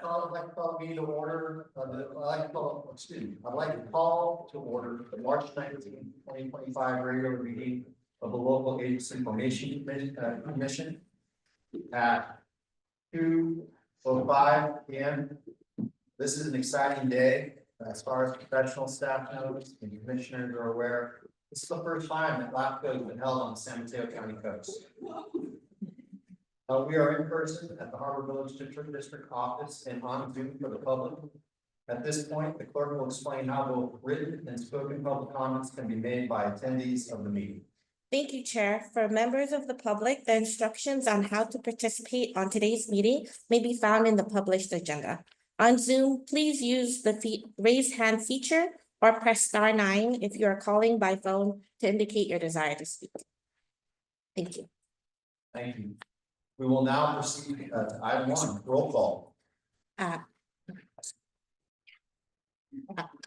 I'd like to call the meeting to order. I'd like to call to order the March 19th, 2025 regular meeting of the local agency formation commission at 2:05 p.m. This is an exciting day as far as professional staff knows and commissioners are aware. This is the first time that LAFCo has been held on the San Mateo County coast. We are in person at the Harbor Village District office and on Zoom for the public. At this point, the clerk will explain how both written and spoken public comments can be made by attendees of the meeting. Thank you, Chair. For members of the public, the instructions on how to participate on today's meeting may be found in the published agenda. On Zoom, please use the raise hand feature or press *9 if you are calling by phone to indicate your desire to speak. Thank you. Thank you. We will now proceed to item 1, roll call.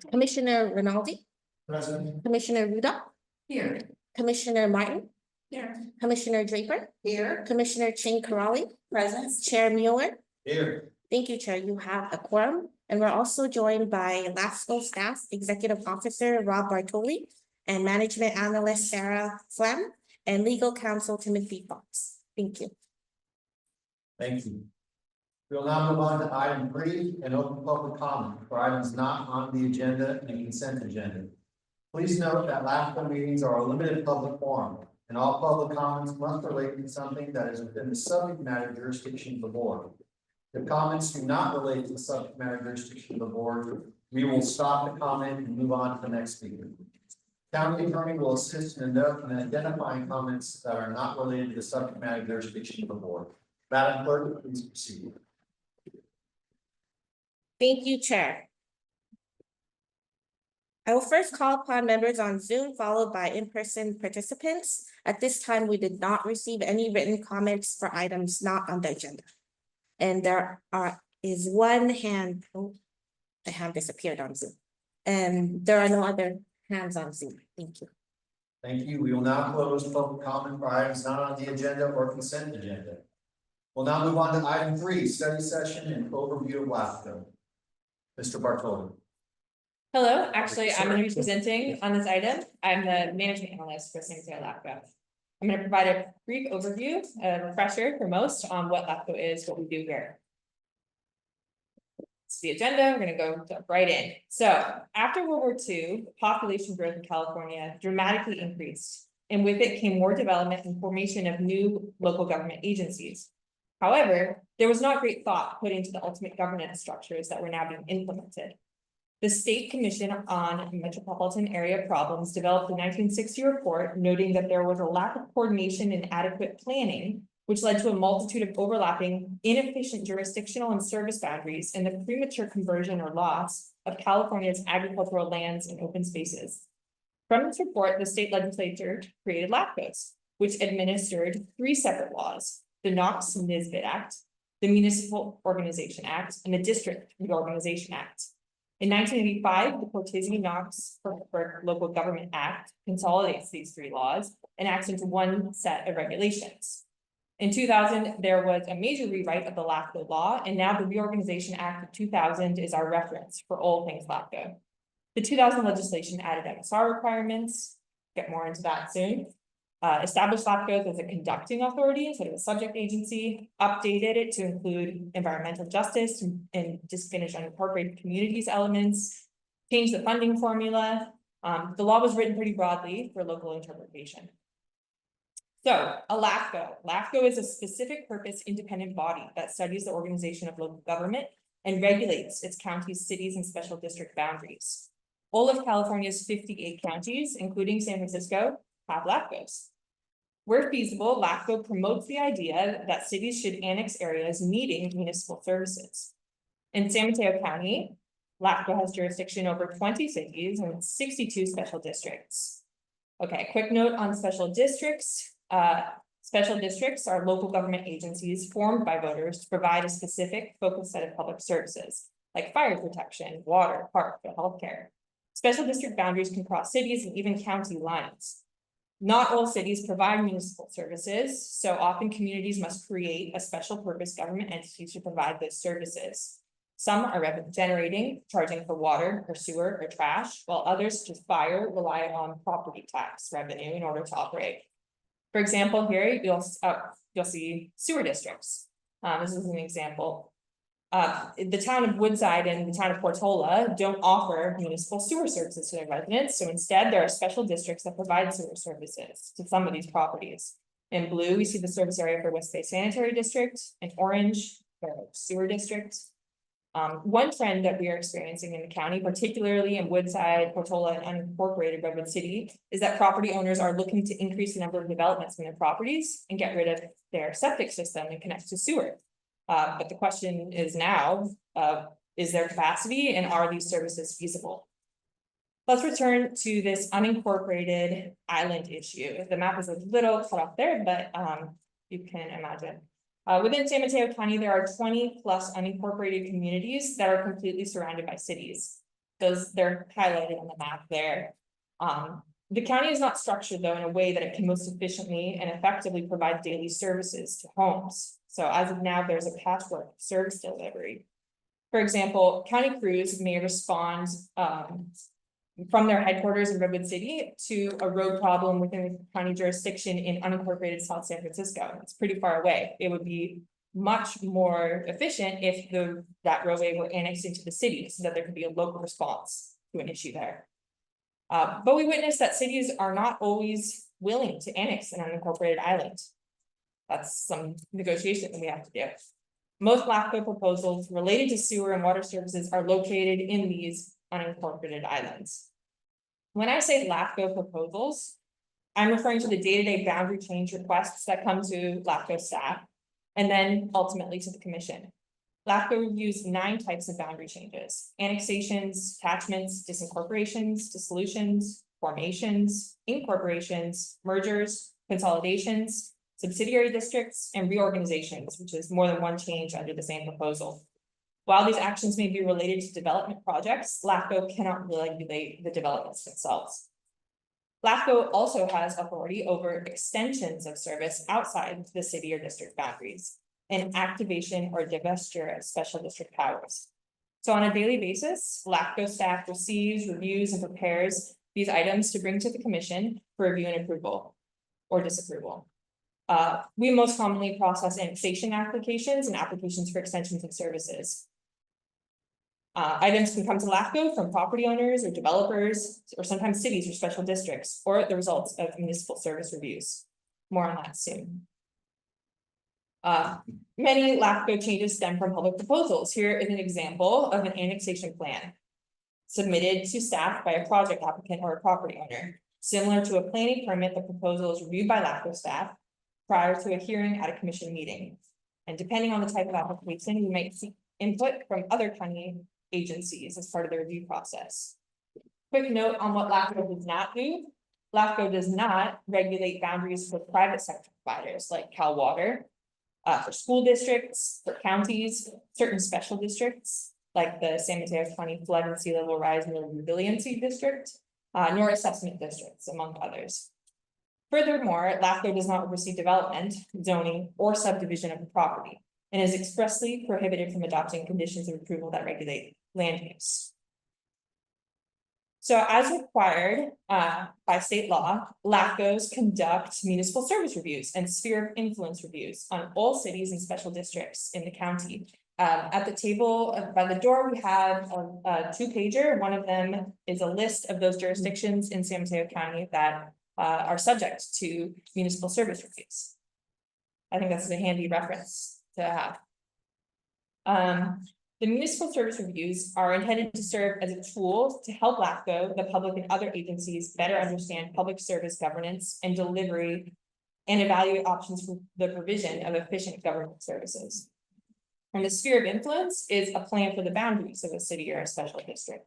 Commissioner Rinaldi. Present. Commissioner Rudolph. Here. Commissioner Martin. Here. Commissioner Draper. Here. Commissioner Ching Karali. Present. Chair Mueller. Here. Thank you, Chair. You have a quorum. And we're also joined by LAFCo staff, Executive Officer Rob Bartoli, and Management Analyst Sarah Flem, and Legal Counsel Timothy Fox. Thank you. Thank you. We will now move on to item 3 and open public comment for items not on the agenda and consent agenda. Please note that LAFCo meetings are a limited public forum, and all public comments must relate to something that is within the subject matter jurisdiction of the board. If comments do not relate to the subject matter jurisdiction of the board, we will stop the comment and move on to the next speaker. County attorney will assist in identifying comments that are not related to the subject matter jurisdiction of the board. Madam Clerk, please proceed. Thank you, Chair. I will first call upon members on Zoom, followed by in-person participants. At this time, we did not receive any written comments for items not on the agenda. And there is one hand, the hand disappeared on Zoom. And there are no other hands on Zoom. Thank you. Thank you. We will now close public comment for items not on the agenda or consent agenda. We'll now move on to item 3, study session and overview of LAFCo. Mr. Bartoli. Hello, actually, I'm going to be presenting on this item. I'm the management analyst for San Mateo LAFCo. I'm going to provide a brief overview, a refresher for most on what LAFCo is, what we do here. It's the agenda. We're going to go right in. So after World War II, population growth in California dramatically increased, and with it came more development and formation of new local government agencies. However, there was not great thought put into the ultimate governance structures that were now being implemented. The State Commission on Metropolitan Area Problems developed a 1960 report noting that there was a lack of coordination and adequate planning, which led to a multitude of overlapping, inefficient jurisdictional and service boundaries and the premature conversion or loss of California's agricultural lands and open spaces. From this report, the state legislature created LAFCOs, which administered 3 separate laws: the Knox-Nisbet Act, the Municipal Organization Act, and the District Reorganization Act. In 1985, the Cortese-Knox Local Government Act consolidates these 3 laws and acts into one set of regulations. In 2000, there was a major rewrite of the LAFCO law, and now the Reorganization Act of 2000 is our reference for all things LAFCO. The 2000 legislation added MSR requirements, get more into that soon. Established LAFCOs as a conducting authority instead of a subject agency, updated it to include environmental justice and just finish unincorporated communities elements, changed the funding formula. The law was written pretty broadly for local interpretation. So a LAFCO. LAFCO is a specific purpose independent body that studies the organization of local government and regulates its counties, cities, and special district boundaries. All of California's 58 counties, including San Francisco, have LAFCOs. Where feasible, LAFCO promotes the idea that cities should annex areas needing municipal services. In San Mateo County, LAFCO has jurisdiction over 20 cities and 62 special districts. Okay, quick note on special districts. Special districts are local government agencies formed by voters to provide a specific focused set of public services, like fire protection, water, park, and healthcare. Special district boundaries can cross cities and even county lines. Not all cities provide municipal services, so often communities must create a special purpose government entity to provide those services. Some are revenue generating, charging for water or sewer or trash, while others, such as fire, rely on property tax revenue in order to operate. For example, here you'll see sewer districts. This is an example. The town of Woodside and the town of Portola don't offer municipal sewer services to their residents, so instead there are special districts that provide sewer services to some of these properties. In blue, we see the service area for West Bay Sanitary District. In orange, the sewer district. One trend that we are experiencing in the county, particularly in Woodside, Portola, and unincorporated Redwood City, is that property owners are looking to increase the number of developments in their properties and get rid of their septic system and connect to sewer. But the question is now, is there capacity and are these services feasible? Let's return to this unincorporated island issue. The map is a little cut off there, but you can imagine. Within San Mateo County, there are 20+ unincorporated communities that are completely surrounded by cities. They're highlighted on the map there. The county is not structured though in a way that it can most efficiently and effectively provide daily services to homes. So as of now, there's a patchwork of service delivery. For example, county crews may respond from their headquarters in Redwood City to a road problem within the county jurisdiction in unincorporated South San Francisco. It's pretty far away. It would be much more efficient if that roadway were annexed into the city so that there could be a local response to an issue there. But we witnessed that cities are not always willing to annex an unincorporated island. That's some negotiation that we have to do. Most LAFCo proposals related to sewer and water services are located in these unincorporated islands. When I say LAFCO proposals, I'm referring to the day-to-day boundary change requests that come to LAFCO staff, and then ultimately to the commission. LAFCO reviews 9 types of boundary changes: annexations, attachments, disincorporations, dissolutions, formations, incorporations, mergers, consolidations, subsidiary districts, and reorganizations, which is more than one change under the same proposal. While these actions may be related to development projects, LAFCO cannot regulate the developments themselves. LAFCO also has authority over extensions of service outside the city or district boundaries, and activation or divestiture of special district powers. So on a daily basis, LAFCO staff receives, reviews, and prepares these items to bring to the commission for review and approval or disapproval. We most commonly process annexation applications and applications for extensions of services. Items can come to LAFCO from property owners or developers, or sometimes cities or special districts, or the results of municipal service reviews. More on that soon. Many LAFCO changes stem from public proposals. Here is an example of an annexation plan submitted to staff by a project applicant or a property owner. Similar to a planning permit, the proposal is reviewed by LAFCO staff prior to a hearing at a commission meeting. And depending on the type of application, you might seek input from other county agencies as part of the review process. Quick note on what LAFCO does not do. LAFCO does not regulate boundaries for private sector providers like Cal Water, for school districts, for counties, certain special districts like the San Mateo County Flood and Sea Level Rise and Resiliency District, nor assessment districts, among others. Furthermore, LAFCO does not oversee development, zoning, or subdivision of the property, and is expressly prohibited from adopting conditions of approval that regulate land use. So as required by state law, LAFCOs conduct municipal service reviews and sphere of influence reviews on all cities and special districts in the county. At the table by the door, we have a 2-pager. One of them is a list of those jurisdictions in San Mateo County that are subject to municipal service reviews. I think that's a handy reference to have. The municipal service reviews are intended to serve as a tool to help LAFCO, the public, and other agencies better understand public service governance and delivery and evaluate options for the provision of efficient government services. And the sphere of influence is a plan for the boundaries of a city or a special district.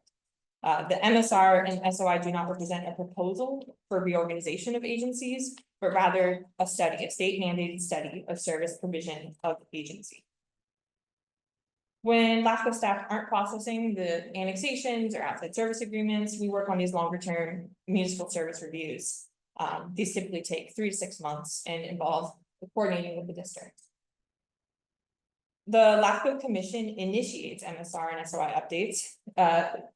The MSR and SOI do not represent a proposal for reorganization of agencies, but rather a study, a state mandated study of service provision of agency. When LAFCO staff aren't processing the annexations or outside service agreements, we work on these longer term municipal service reviews. These typically take 3 to 6 months and involve coordinating with the district. The LAFCo Commission initiates MSR and SOI updates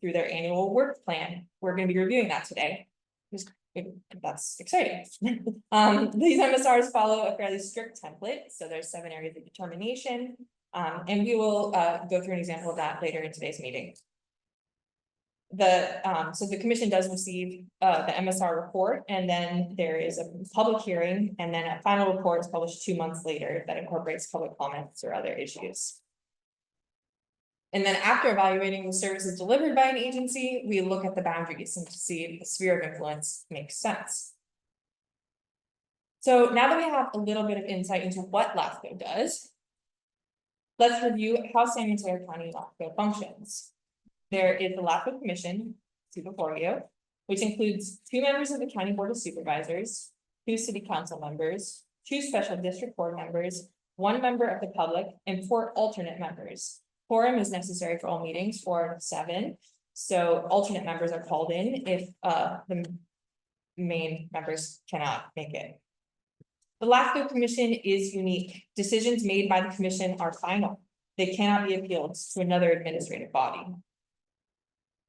through their annual work plan. We're going to be reviewing that today. That's exciting. These MSRs follow a fairly strict template, so there's 7 areas of determination, and we will go through an example of that later in today's meeting. So the commission does receive the MSR report, and then there is a public hearing, and then a final report is published 2 months later that incorporates public comments or other issues. And then after evaluating the services delivered by an agency, we look at the boundaries and to see if the sphere of influence makes sense. So now that we have a little bit of insight into what LAFCo does, let's review how San Mateo County LAFCO functions. There is the LAFCO Commission, see before you, which includes 2 members of the County Board of Supervisors, 2 City Council members, 2 Special District Board members, 1 member of the public, and 4 alternate members. Quorum is necessary for all meetings, 4 of 7. So alternate members are called in if the main members cannot make it. The LAFCO Commission is unique. Decisions made by the commission are final. They cannot be appealed to another administrative body.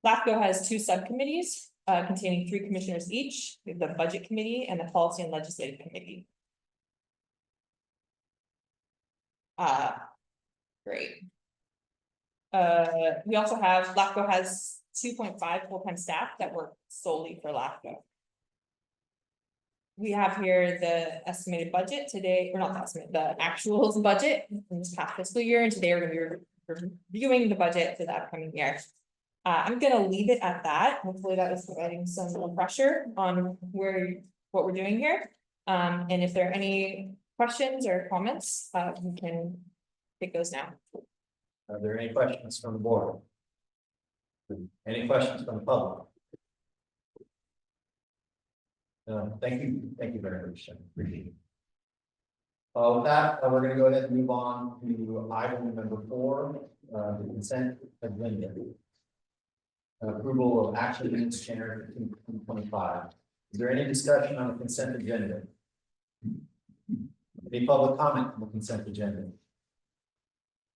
LAFCO has 2 subcommittees containing 3 commissioners each, the Budget Committee and the Policy and Legislative Committee. Great. We also have, LAFCO has 2.5 full-time staff that work solely for LAFCO. We have here the estimated budget today, or not the estimate, the actual budget in this past fiscal year, and today we're going to be reviewing the budget for the upcoming year. I'm going to leave it at that. Hopefully that is providing some pressure on what we're doing here. And if there are any questions or comments, we can take those now. Are there any questions from the board? Any questions from the public? Thank you very much. I appreciate it. With that, we're going to go ahead and move on to item number 4, the consent agenda. Approval of action minutes January 2025. Is there any discussion on the consent agenda? Any public comment on the consent agenda?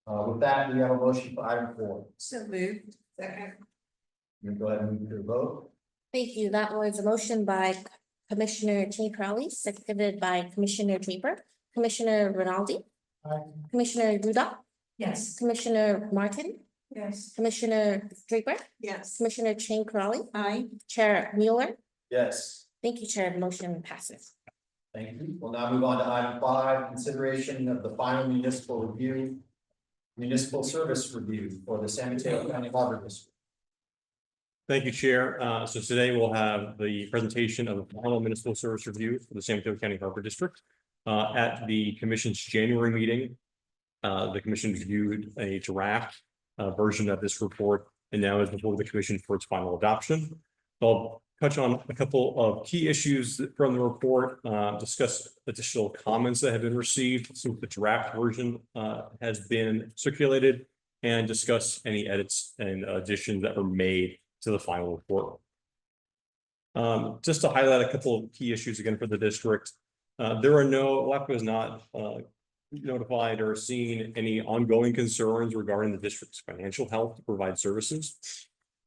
With that, we have a motion for item 4. So moved. Second. You can go ahead and move to the vote. Thank you. That was a motion by Commissioner Cheney Crowley, seconded by Commissioner Draper, Commissioner Rinaldi, Commissioner Rudolph, Yes. Commissioner Martin, Yes. Commissioner Draper, Yes. Commissioner Cheney Crowley, Aye. Chair Mueller. Yes. Thank you, Chair. The motion passes. Thank you. We'll now move on to item 5, consideration of the final municipal service review for the San Mateo County Water District. Thank you, Chair. So today we'll have the presentation of the final municipal service review for the San Mateo County Harbor District. At the Commission's January meeting, the Commission reviewed a draft version of this report, and now is before the Commission for its final adoption. So I'll touch on a couple of key issues from the report, discuss additional comments that have been received since the draft version has been circulated, and discuss any edits and additions that were made to the final report. Just to highlight a couple of key issues again for the district, LAFCO has not notified or seen any ongoing concerns regarding the district's financial health to provide services.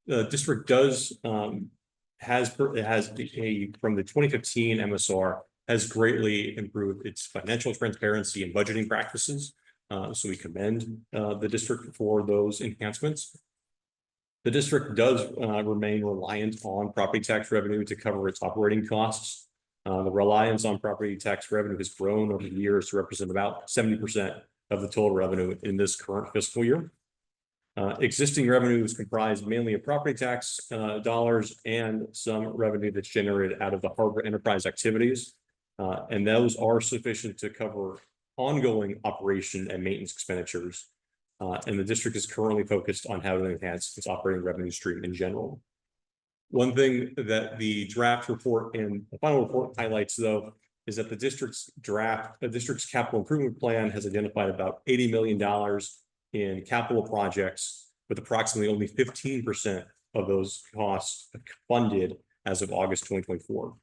The district has from the 2015 MSR has greatly improved its financial transparency and budgeting practices. So we commend the district for those enhancements. The district does remain reliant on property tax revenue to cover its operating costs. The reliance on property tax revenue has grown over the years to represent about 70% of the total revenue in this current fiscal year. Existing revenue is comprised mainly of property tax dollars and some revenue that's generated out of the harbor enterprise activities. And those are sufficient to cover ongoing operation and maintenance expenditures. And the district is currently focused on how to enhance its operating revenue stream in general. One thing that the draft report and the final report highlights, though, is that the district's capital improvement plan has identified about $80 million in capital projects, with approximately only 15% of those costs funded as of August 2024.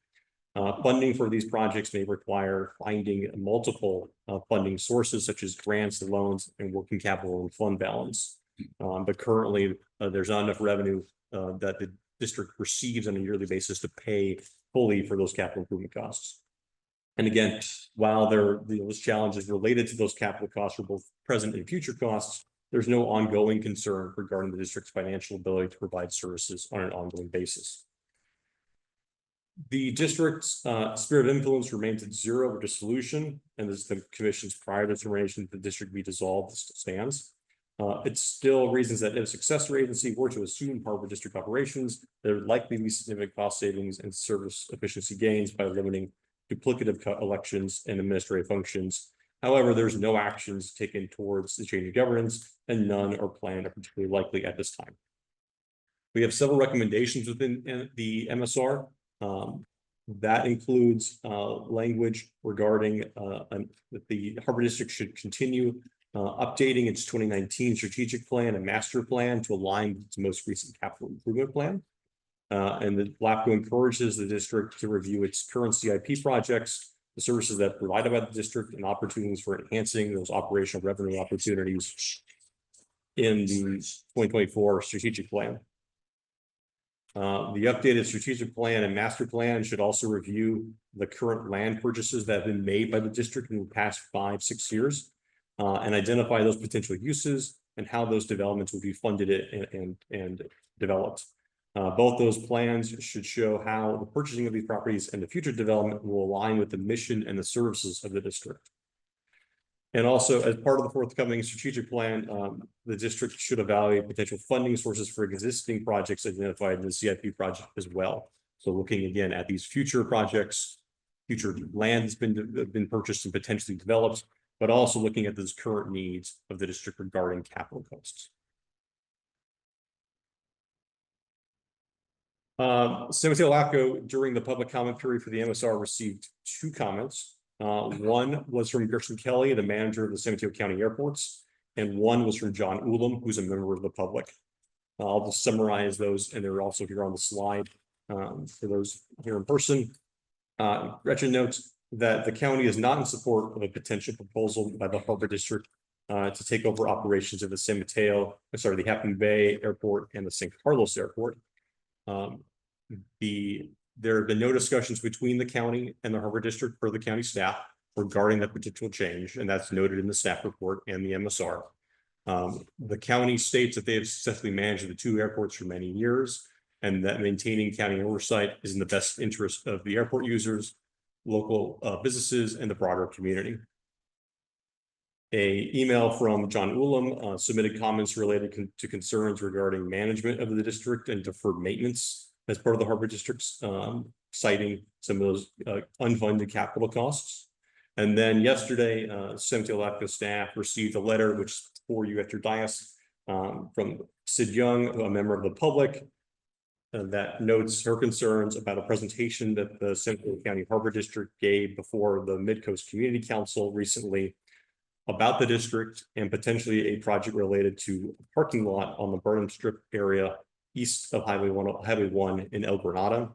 Funding for these projects may require finding multiple funding sources such as grants, loans, and working capital and fund balance. But currently, there's not enough revenue that the district receives on a yearly basis to pay fully for those capital improvement costs. And again, while those challenges related to those capital costs are both present and future costs, there's no ongoing concern regarding the district's financial ability to provide services on an ongoing basis. The district's sphere of influence remains at zero or dissolution, and as the commission's prior determination that the district be dissolved stands. It still reasons that if a successor agency were to assume Harbor District operations, there would likely be significant cost savings and service efficiency gains by limiting duplicative elections and administrative functions. However, there's no actions taken towards the change of governance, and none are planned or particularly likely at this time. We have several recommendations within the MSR. That includes language regarding that the Harbor District should continue updating its 2019 strategic plan and master plan to align with its most recent capital improvement plan. And the LAFCo encourages the district to review its current CIP projects, the services that are provided by the district, and opportunities for enhancing those operational revenue opportunities in the 2024 strategic plan. The updated strategic plan and master plan should also review the current land purchases that have been made by the district in the past 5-6 years, and identify those potential uses and how those developments will be funded and developed. Both those plans should show how the purchasing of these properties and the future development will align with the mission and the services of the district. And also, as part of the forthcoming strategic plan, the district should evaluate potential funding sources for existing projects identified in the CIP project as well. So looking again at these future projects, future land that's been purchased and potentially developed, but also looking at those current needs of the district regarding capital costs. San Mateo LAFCo, during the public comment period for the MSR, received 2 comments. One was from Gerson Kelly, the manager of the San Mateo County Airports, and one was from John Ulam, who's a member of the public. I'll just summarize those, and they're also here on the slide for those here in person. Gretchen notes that the county is not in support of a potential proposal by the Harbor District to take over operations of the San Mateo, the Half Moon Bay Airport and the San Carlos Airport. There have been no discussions between the county and the Harbor District for the county staff regarding that potential change, and that's noted in the staff report and the MSR. The county states that they have successfully managed the 2 airports for many years, and that maintaining county oversight is in the best interest of the airport users, local businesses, and the broader community. An email from John Ulam submitted comments related to concerns regarding management of the district and deferred maintenance as part of the Harbor District's citing some of those unfunded capital costs. And then yesterday, San Mateo LAFCo staff received a letter, which is for you at your dais, from Sid Young, a member of the public, that notes her concerns about a presentation that the San Mateo County Harbor District gave before the Mid-Coast Community Council recently about the district and potentially a project related to a parking lot on the Burnham Strip area east of Highway 1 in El Granada,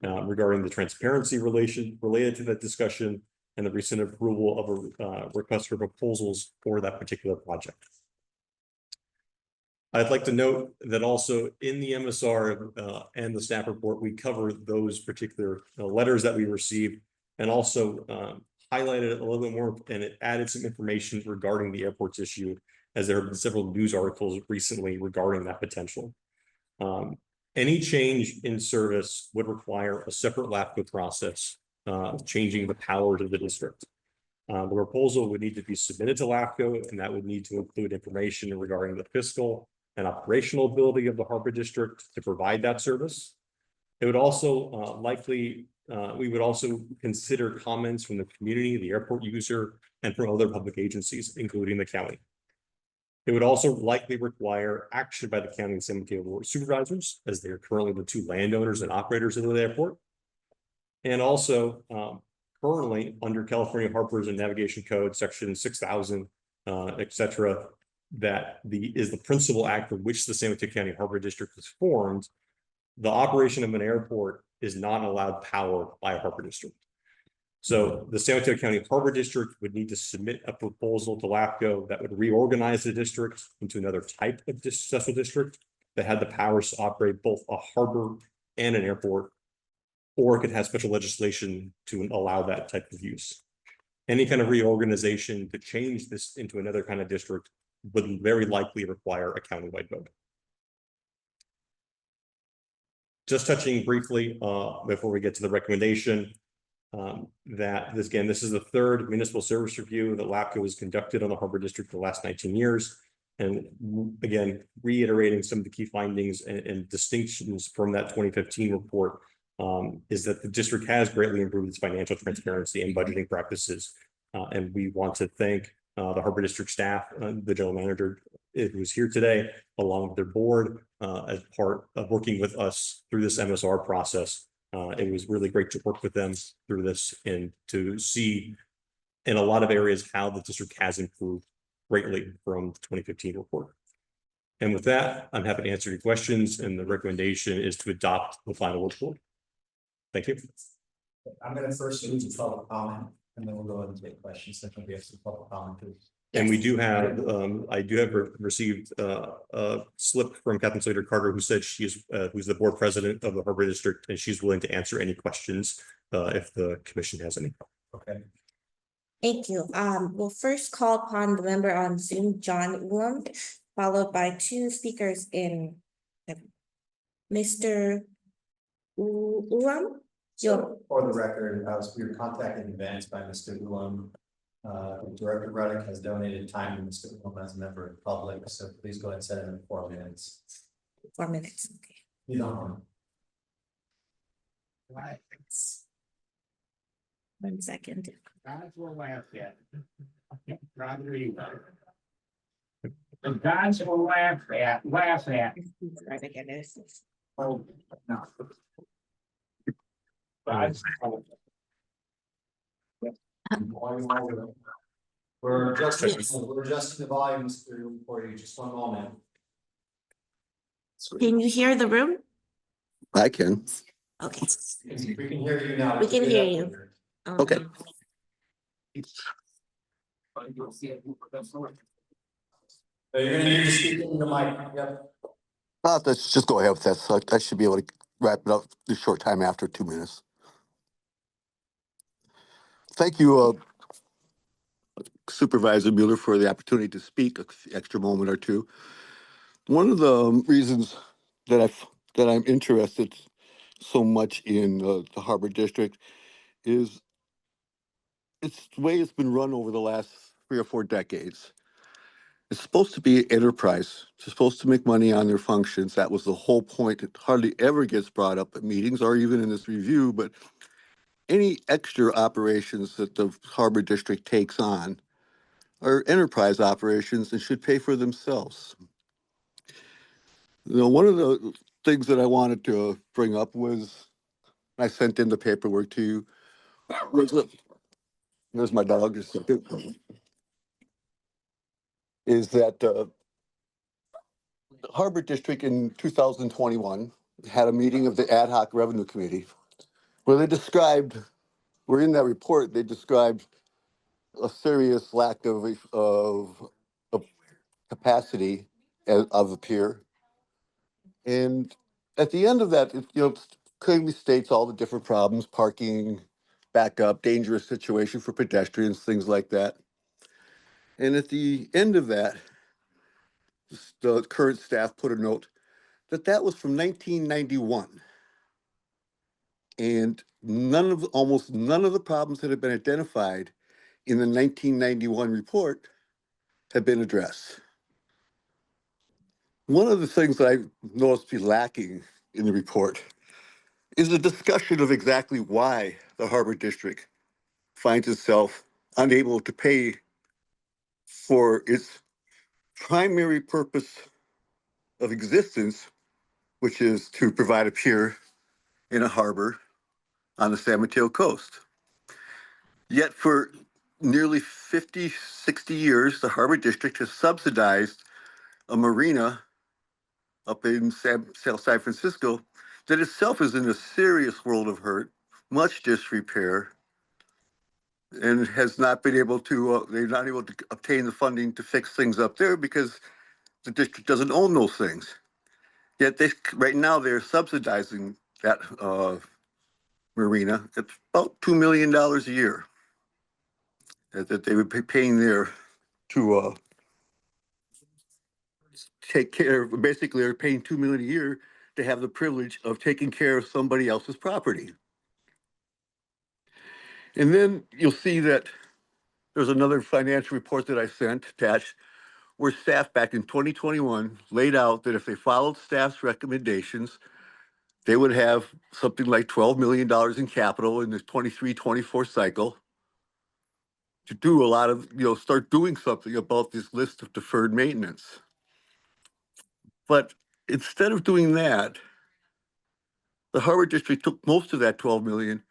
regarding the transparency related to that discussion and the recent approval of a request for proposals for that particular project. I'd like to note that also in the MSR and the staff report, we cover those particular letters that we received, and also highlighted it a little bit more, and it added some information regarding the airports issue, as there have been several news articles recently regarding that potential. Any change in service would require a separate LAFCo process, changing the powers of the district. The proposal would need to be submitted to LAFCo, and that would need to include information regarding the fiscal and operational ability of the Harbor District to provide that service. It would also we would also consider comments from the community, the airport user, and from other public agencies, including the county. It would also likely require action by the county and San Mateo Board of Supervisors, as they are currently the 2 landowners and operators of the airport. And also, currently under California Harbors and Navigation Code, Section 6000, etc., that is the principal act for which the San Mateo County Harbor District was formed. The operation of an airport is not allowed power by a harbor district. So the San Mateo County Harbor District would need to submit a proposal to LAFCo that would reorganize the district into another type of special district that had the powers to operate both a harbor and an airport, or it could have special legislation to allow that type of use. Any kind of reorganization to change this into another kind of district would very likely require a countywide vote. Just touching briefly before we get to the recommendation, that this is the third municipal service review that LAFCo has conducted on the Harbor District for the last 19 years. And again, reiterating some of the key findings and distinctions from that 2015 report, is that the district has greatly improved its financial transparency and budgeting practices. And we want to thank the Harbor District staff, the general manager who's here today, along with their board, as part of working with us through this MSR process. It was really great to work with them through this and to see in a lot of areas how the district has improved greatly from the 2015 report. And with that, I'm happy to answer your questions, and the recommendation is to adopt the final report. Thank you. I'm gonna first move to public comment, and then we'll go ahead and take questions. Then we have some public comment too. And we do have, I do have received a slip from Captain Slater Carter, who said she's who's the board president of the Harbor District, and she's willing to answer any questions if the commission has any. Okay. Thank you. We'll first call upon the member on Zoom, John Ulam, followed by two speakers in Mr. Ulam. So for the record, we were contacted in advance by Mr. Ulam. Director Ruddick has donated time to Mr. Ulam as a member of the public, so please go ahead and set it in 4 minutes. 4 minutes, okay. You don't want. 1 second. Guys will laugh at. The guys will laugh at. Right again, this is- Oh, no. Guys. We're adjusting the volumes through for you, just 1 moment. Can you hear the room? I can. Okay. We can hear you now. We can hear you. Okay. So you're gonna need to speak into the mic. Yep. Let's just go ahead with that. So I should be able to wrap it up in a short time after 2 minutes. Thank you, Supervisor Mueller, for the opportunity to speak an extra moment or two. One of the reasons that I'm interested so much in the Harbor District is it's the way it's been run over the last 3 or 4 decades. It's supposed to be enterprise. It's supposed to make money on their functions. That was the whole point. It hardly ever gets brought up at meetings or even in this review, but any extra operations that the Harbor District takes on are enterprise operations and should pay for themselves. You know, one of the things that I wanted to bring up was, I sent in the paperwork to you. There's my dog. Is that the Harbor District in 2021 had a meeting of the Ad Hoc Revenue Committee where they described, in that report, they described a serious lack of capacity of the pier. And at the end of that, it clearly states all the different problems: parking, backup, dangerous situation for pedestrians, things like that. And at the end of that, the current staff put a note that was from 1991. And almost none of the problems that have been identified in the 1991 report have been addressed. One of the things that I noticed be lacking in the report is a discussion of exactly why the Harbor District finds itself unable to pay for its primary purpose of existence, which is to provide a pier in a harbor on the San Mateo coast. Yet for nearly 50, 60 years, the Harbor District has subsidized a marina up in South San Francisco that itself is in a serious world of hurt, much disrepair, and has not been able to, they're not able to obtain the funding to fix things up there because the district doesn't own those things. Yet they, right now, they're subsidizing that marina. It's about $2 million a year that they would be paying there to take care of. Basically, they're paying $2 million a year to have the privilege of taking care of somebody else's property. And then you'll see that there's another financial report that I sent attached where staff back in 2021 laid out that if they followed staff's recommendations, they would have something like $12 million in capital in this 23-24 cycle to do a lot of, start doing something about this list of deferred maintenance. But instead of doing that, the Harbor District took most of that 12 million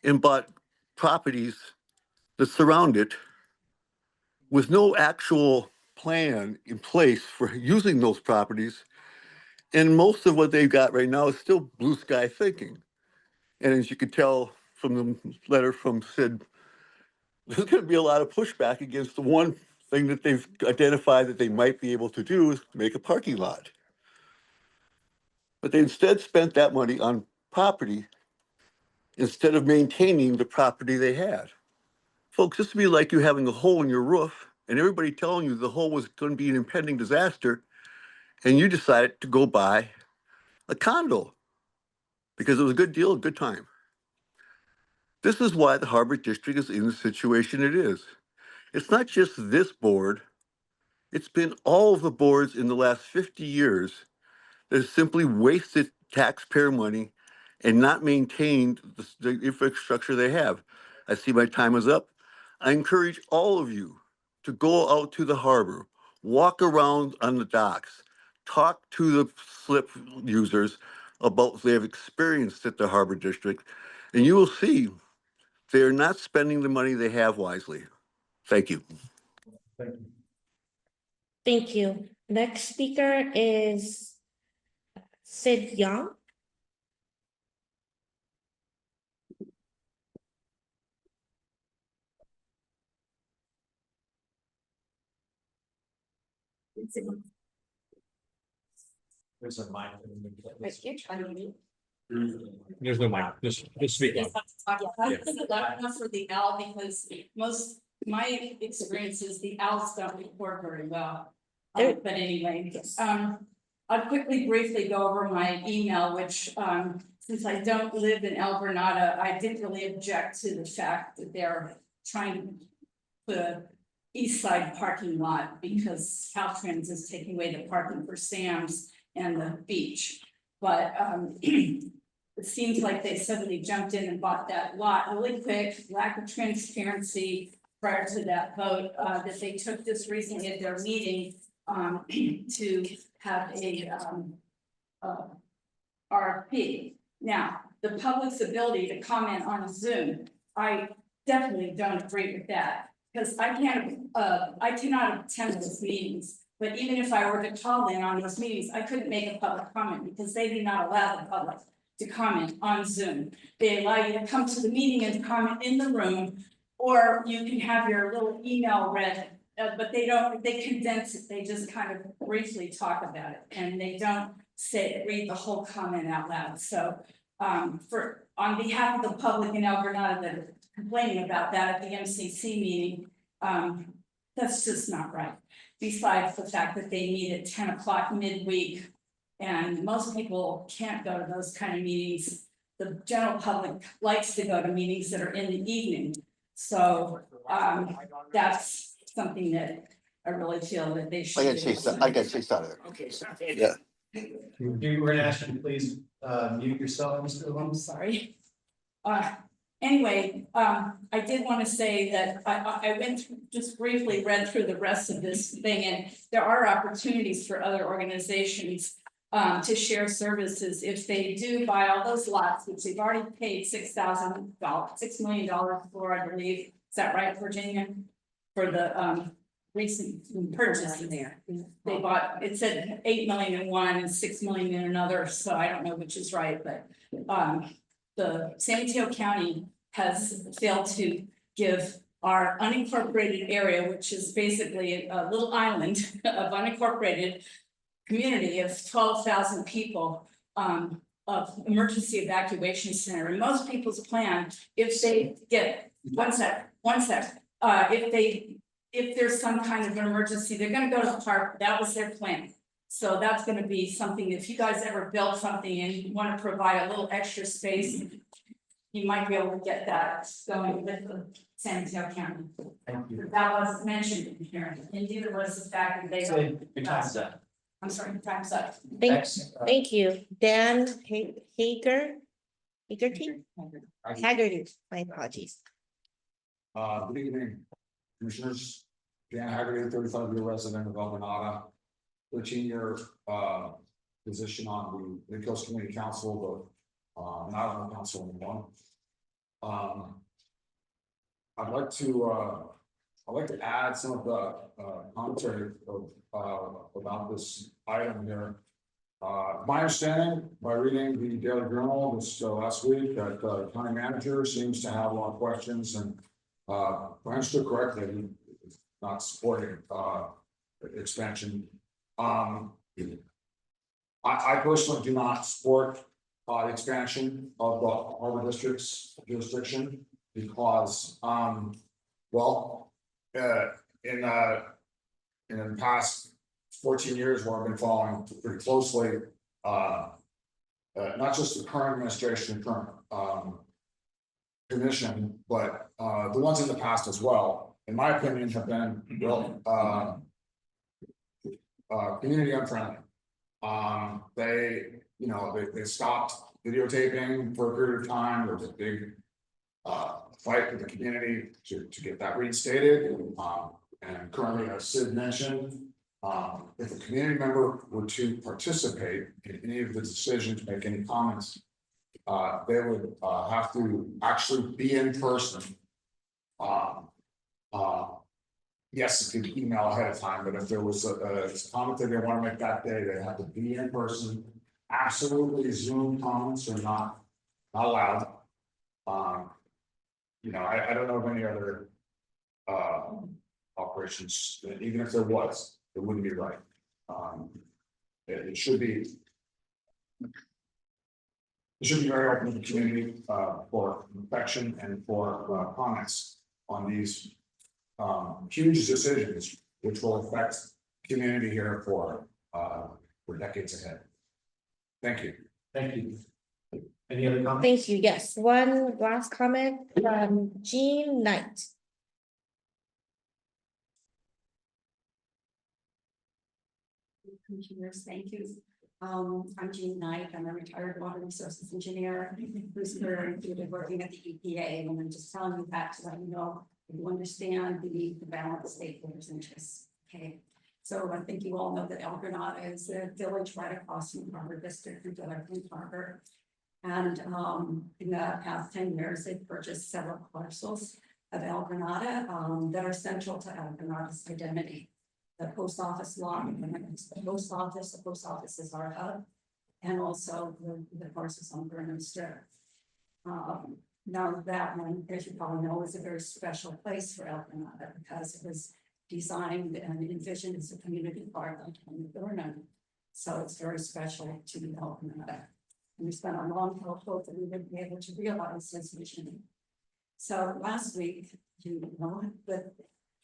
and bought properties that surround it with no actual plan in place for using those properties. And most of what they've got right now is still blue sky thinking. And as you could tell from the letter from Sid, there's going to be a lot of pushback against the one thing that they've identified that they might be able to do is make a parking lot. But they instead spent that money on property instead of maintaining the property they had. Folks, this would be like you having a hole in your roof and everybody telling you the hole was going to be an impending disaster, and you decided to go buy a condo because it was a good deal, a good time. This is why the Harbor District is in the situation it is. It's not just this board, it's been all of the boards in the last 50 years that have simply wasted taxpayer money and not maintained the infrastructure they have. I see my time is up. I encourage all of you to go out to the harbor, walk around on the docks, talk to the slip users about what they have experienced at the Harbor District, and you will see they are not spending the money they have wisely. Thank you. Thank you. Thank you. Next speaker is Sid Young. There's a mic. There's no mic, just speak on. I think enough for the owl because my experience is the owls don't report very well. But anyway, I'll quickly briefly go over my email, which since I don't live in El Granada, I didn't really object to the fact that they're trying to put a east side parking lot because Caltrans is taking away the parking for Sam's and the beach. But it seems like they suddenly jumped in and bought that lot really quick, lack of transparency prior to that vote, that they took this recently at their meeting to have a RFP. Now, the public's ability to comment on Zoom, I definitely don't agree with that. Because I cannot attend those meetings, but even if I were to call in on those meetings, I couldn't make a public comment because they do not allow the public to comment on Zoom. They allow you to come to the meeting and comment in the room, or you can have your little email read, but they condense it, they just kind of briefly talk about it, and they don't read the whole comment out loud. So on behalf of the public in El Granada that are complaining about that at the MCC meeting, that's just not right. Besides the fact that they meet at 10 o'clock midweek, and most people can't go to those kind of meetings. The general public likes to go to meetings that are in the evening. So that's something that I really feel that they should. I got chased out of there. Okay, Yeah. We're gonna ask you to please mute yourself, Mr. I'm Lum. sorry. Anyway, I did want to say that I went through, just briefly read through the rest of this thing, and there are opportunities for other organizations to share services if they do buy all those lots, which they've already paid $6 million for, I believe. Is that right, Virginia? For the recent purchase in there. They bought, it said 8 million in one and 6 million in another, so I don't know which is right, but the San Mateo County has failed to give our unincorporated area, which is basically a little island of unincorporated community of 12,000 people, of emergency evacuation center. And most people's plan, if they get, one sec, if there's some kind of an emergency, they're gonna go to the park. That was their plan. So that's gonna be something, if you guys ever build something and you wanna provide a little extra space, you might be able to get that going with the San Mateo County. Thank you. That was mentioned in here, and neither was the fact that they. Your time's up. I'm sorry, time's up. Thanks. Thank you. Dan Hager? Haggerty? Haggerty, my apologies. Good evening, commissioners. Dan Haggerty, 35-year resident of El Granada, 13-year position on the Mid-Coast Community Council, but not on the council anymore. I'd like to add some of the commentary about this item here. My understanding by reading the Daily Journal this last week that the county manager seems to have a lot of questions, and if I understood correctly, he's not supporting expansion. I personally do not support expansion of the Harbor District's jurisdiction because, well, in the past 14 years where I've been following pretty closely, not just the current administration, current commission, but the ones in the past as well, in my opinion, have been really community unfriendly. They stopped videotaping for a period of time. There was a big fight with the community to get that reinstated. And currently, as Sid mentioned, if a community member were to participate in any of the decisions, make any comments, they would have to actually be in person. Yes, you could email ahead of time, but if there was a comment that they want to make that day, they have to be in person. Absolutely, Zoom comments are not allowed. I don't know of any other operations, even if there was, it wouldn't be right. It should be. It should be very open to the community for inspection and for comments on these huge decisions, which will affect community here for decades ahead. Thank you. Thank you. Any other comments? Thank you. Yes, one last comment from Jean Knight. Commissioners, thank you. I'm Jean Knight. I'm a retired water resources engineer who's currently working at the EPA. And I'm just telling you that to let you know you understand the balance stakeholders' interests. Okay. So I think you all know that El Granada is a village right across from the Harbor District and Delaware Harbor. And in the past 10 years, they've purchased several parcels of El Granada that are central to El Granada's identity. The post office lot, the post office is our hub, and also the parcels on Burnham Strip. Now that one, as you probably know, is a very special place for El Granada because it was designed and envisioned as a community park on Burnham. So it's very special to El Granada. And we spent a long hope that we would be able to realize this vision. So last week,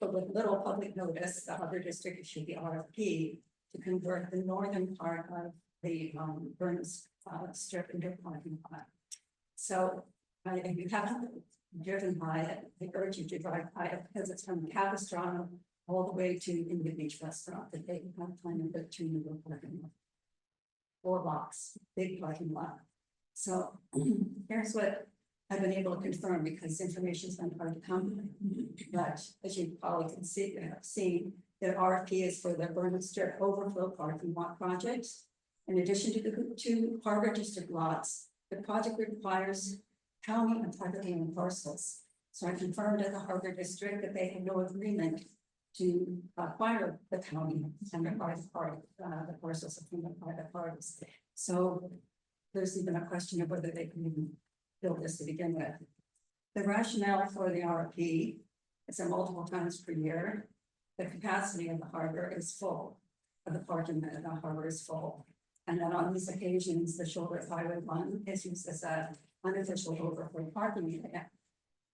but with little public notice, the Harbor District issued the RFP to convert the northern part of the Burnham Strip into a parking lot. So if you haven't driven by it, I urge you to drive by it because it's from Capistrano all the way to Indian Beach Restaurant that they have planned to turn into a parking lot. 4 blocks, big parking lot. So here's what I've been able to confirm because information's been hard to come. But as you probably can see, the RFP is for the Burnham Strip overflow parking lot project. In addition to the 2 Harbor District lots, the project requires county and private land parcels. So I confirmed at the Harbor District that they have no agreement to acquire the county and the private party, the parcels from the private parties. So there's even a question of whether they can even build this to begin with. The rationale for the RFP is that multiple times per year, the capacity of the harbor is full, of the parking at the harbor is full. And then on these occasions, the shoulder of Highway 1 is used as a unofficial overflow parking area.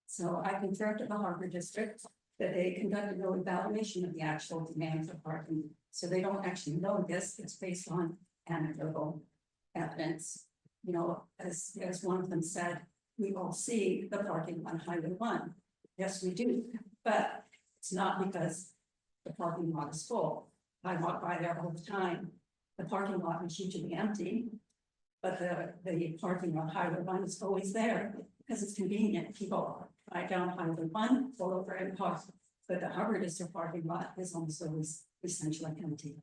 So I confirmed to the harbor district that they conducted no evaluation of the actual demand for parking. So they don't actually know this, it's based on anecdotal evidence. You know, as one of them said, we all see the parking on Highway 1. Yes, we do, but it's not because the parking lot is full. I walk by there all the time. The parking lot is usually empty, but the parking on Highway 1 is always there because it's convenient. People ride down Highway 1, pull over and park. But the harbor district parking lot is almost always essentially empty.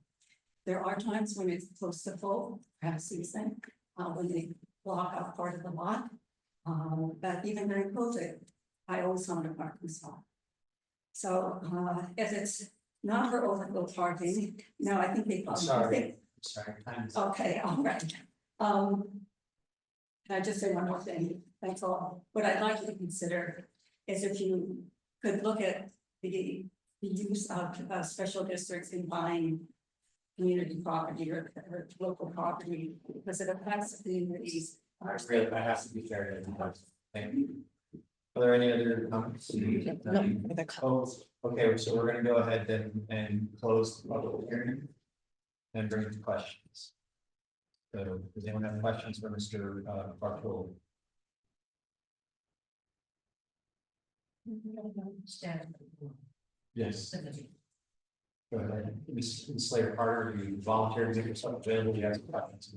There are times when it's close to full, perhaps season, when they block out part of the lot. But even during COVID, I always found a parking spot. So if it's not for overflow parking, no, I think they. Sorry. Okay, all right. Can I just say one more thing? That's all. What I'd like you to consider is if you could look at the use of special districts in buying community property or local property, because it affects the communities. I have to be fair to you. Thank you. Are there any other comments? No. Okay, so we're gonna go ahead then and close the public hearing and bring it to questions. So does anyone have questions for Mr. Bartolo? Yes. Go ahead. Ms. Slater Carter, you volunteered to make yourself available. You have some questions.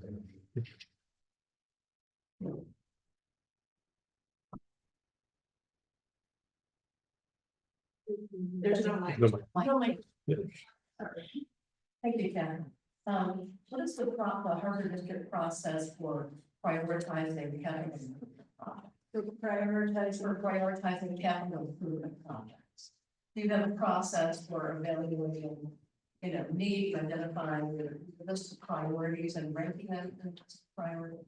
There's no mic. No mic. Thank you, Ken. What is the harbor district process for prioritizing capital improvement projects? Prioritizing capital improvement projects. Do you have a process for evaluating, need, identifying the list of priorities and ranking them into priorities?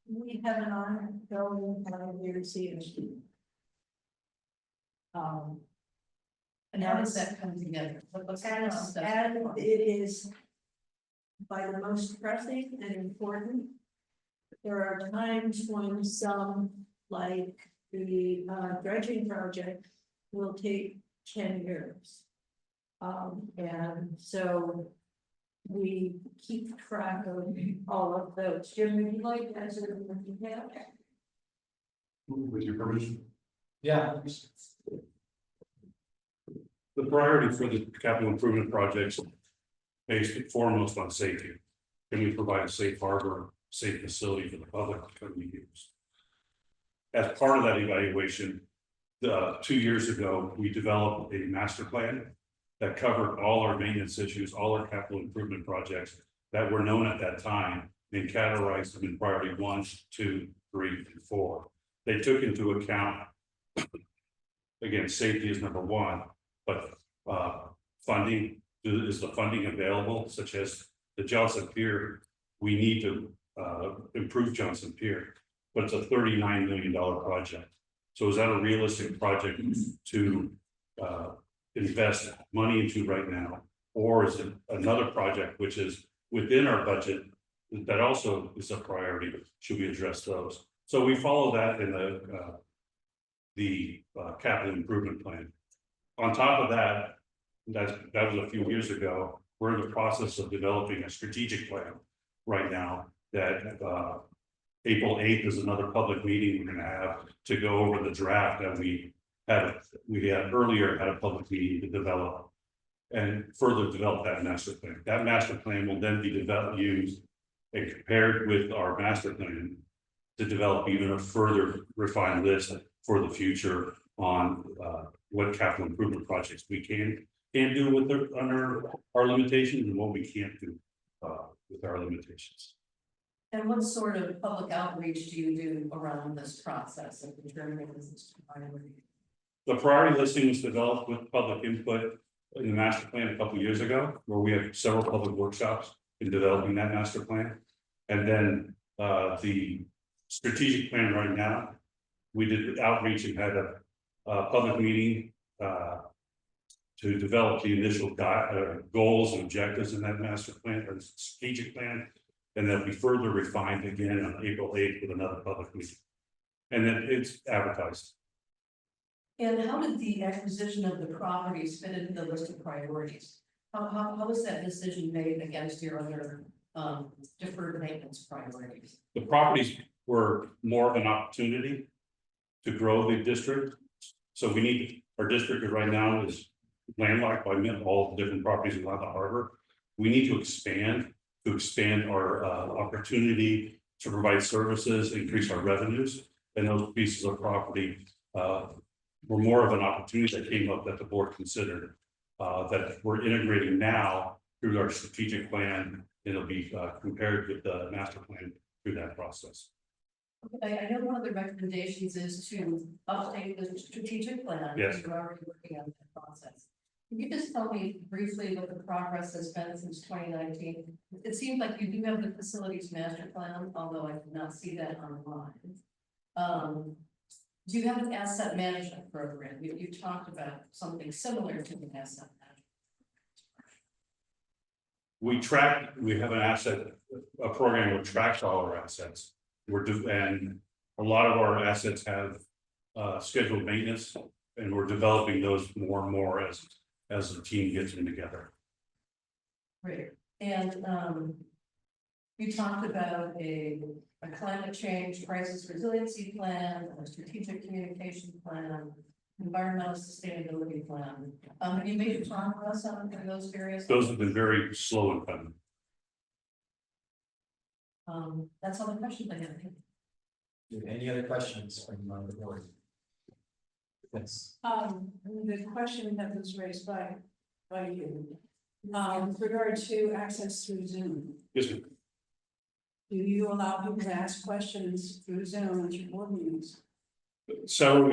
We have an ongoing receiving. And how does that come together? What's the process? And it is by the most pressing and important. There are times when some, like the dredging project, will take 10 years. And so we keep track of all of those. Jim, would you like to answer them in detail? With your permission. Yeah. The priority for the capital improvement projects based foremost on safety. Can we provide a safe harbor, safe facility for the public to come and use? As part of that evaluation, 2 years ago, we developed a master plan that covered all our maintenance issues, all our capital improvement projects that were known at that time, and categorized them in priority 1, 2, 3, and 4. They took into account, again, safety is number 1, but funding, is the funding available, such as the Johnson Pier? We need to improve Johnson Pier, but it's a $39 million project. So is that a realistic project to invest money into right now? Or is it another project which is within our budget that also is a priority? Should we address those? So we follow that in the capital improvement plan. On top of that, that was a few years ago. We're in the process of developing a strategic plan right now that April 8th is another public meeting we're going to have to go over the draft that we had earlier had a public meeting to develop and further develop that master plan. That master plan will then be developed, used and compared with our master plan to develop even a further refined list for the future on what capital improvement projects we can do with under our limitations and what we can't do with our limitations. And what sort of public outreach do you do around this process of determining this priority? The priority listing was developed with public input in the master plan a couple of years ago, where we had several public workshops in developing that master plan. And then the strategic plan right now, we did outreach and had a public meeting to develop the initial goals and objectives in that master plan or strategic plan. And they'll be further refined again on April 8th with another public meeting. And then it's advertised. And how did the acquisition of the properties fit into the list of priorities? How was that decision made against your other deferred maintenance priorities? The properties were more of an opportunity to grow the district. So we need, our district right now is landlocked by all the different properties around the harbor. We need to expand our opportunity to provide services, increase our revenues. And those pieces of property were more of an opportunity that came up that the board considered that we're integrating now through our strategic plan. It'll be compared with the master plan through that process. Okay, I know one of the recommendations is to update the strategic plan. Yes. You're already working on that process. Can you just tell me briefly what the progress has been since 2019? It seems like you do have the facilities master plan, although I did not see that online. Do you have an asset management program? You talked about something similar to the asset management. We have a program that tracks all our assets. And a lot of our assets have scheduled maintenance, and we're developing those more and more as the team gets them together. Great. And you talked about a climate change crisis resiliency plan, a strategic communication plan, environmental sustainability plan. Have you made progress on those areas? Those have been very slow in coming. That's all the questions I have. Any other questions from the board? Yes. The question that was raised by you, with regard to access through Zoom, Yes, ma'am. do you allow people to ask questions through Zoom at your board meetings? So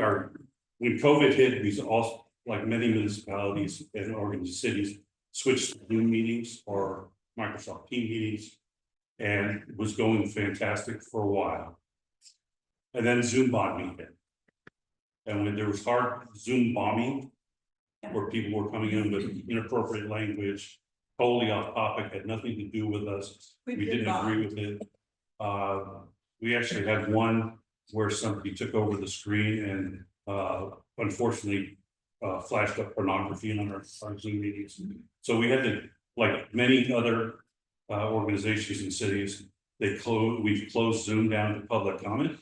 when COVID hit, we also, like many municipalities and cities, switched to Zoom meetings or Microsoft Team meetings, and it was going fantastic for a while. And then Zoom bombing hit. And when there was hard Zoom bombing, where people were coming in with inappropriate language, totally off topic, had nothing to do with us, we didn't agree with it. We actually had one where somebody took over the screen and unfortunately flashed up pornography on our Zoom meetings. So we had to, like many other organizations and cities, we've closed Zoom down to public comment.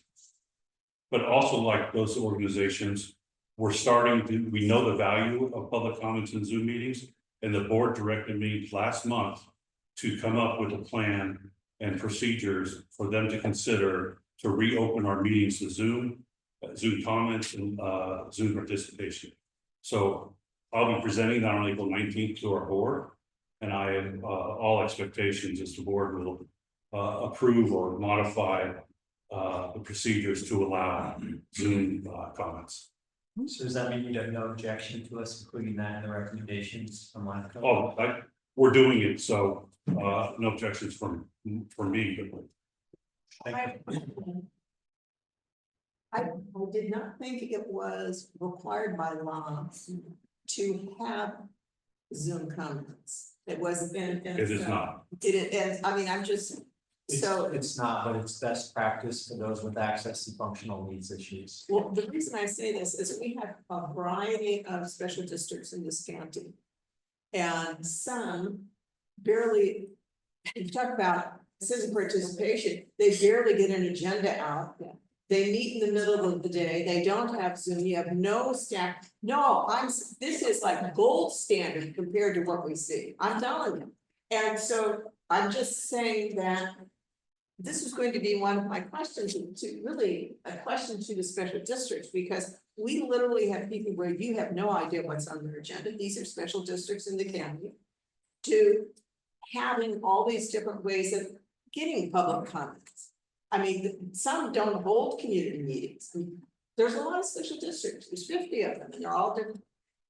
But also, like those organizations, we know the value of public comments in Zoom meetings, and the board directed me last month to come up with a plan and procedures for them to consider to reopen our meetings to Zoom comments and Zoom participation. So I'll be presenting that on April 19th to our board, and I have all expectations as the board will approve or modify the procedures to allow Zoom comments. So does that mean you have no objection to us including that in the recommendations from LAFCo? Oh, we're doing it, so no objections from me. I did not think it was required by law to have Zoom comments. It was. It is not. I mean, I'm just, so. It's not, but it's best practice for those with access to functional needs issues. Well, the reason I say this is we have a variety of special districts in this county. And some barely, you talk about citizen participation, they barely get an agenda out. They meet in the middle of the day, they don't have Zoom, you have no staff. No, this is like gold standard compared to what we see, I'm telling you. And so I'm just saying that this is going to be one of my questions a question to the special districts, because we literally have people where you have no idea what's on their agenda. These are special districts in the county, to having all these different ways of getting public comments. I mean, some don't hold community meetings. There's a lot of special districts, there's 50 of them, and they're all different.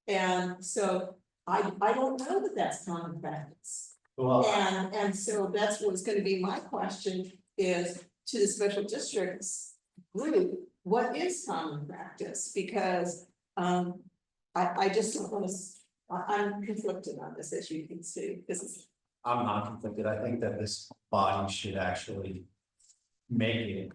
And so I don't know that that's common practice. Well, And so that's what's gonna be my question is to the special districts group, what is common practice? Because, I just don't wanna, I'm conflicted on this, as you can see, this is. I'm not conflicted. I think that this body should actually make it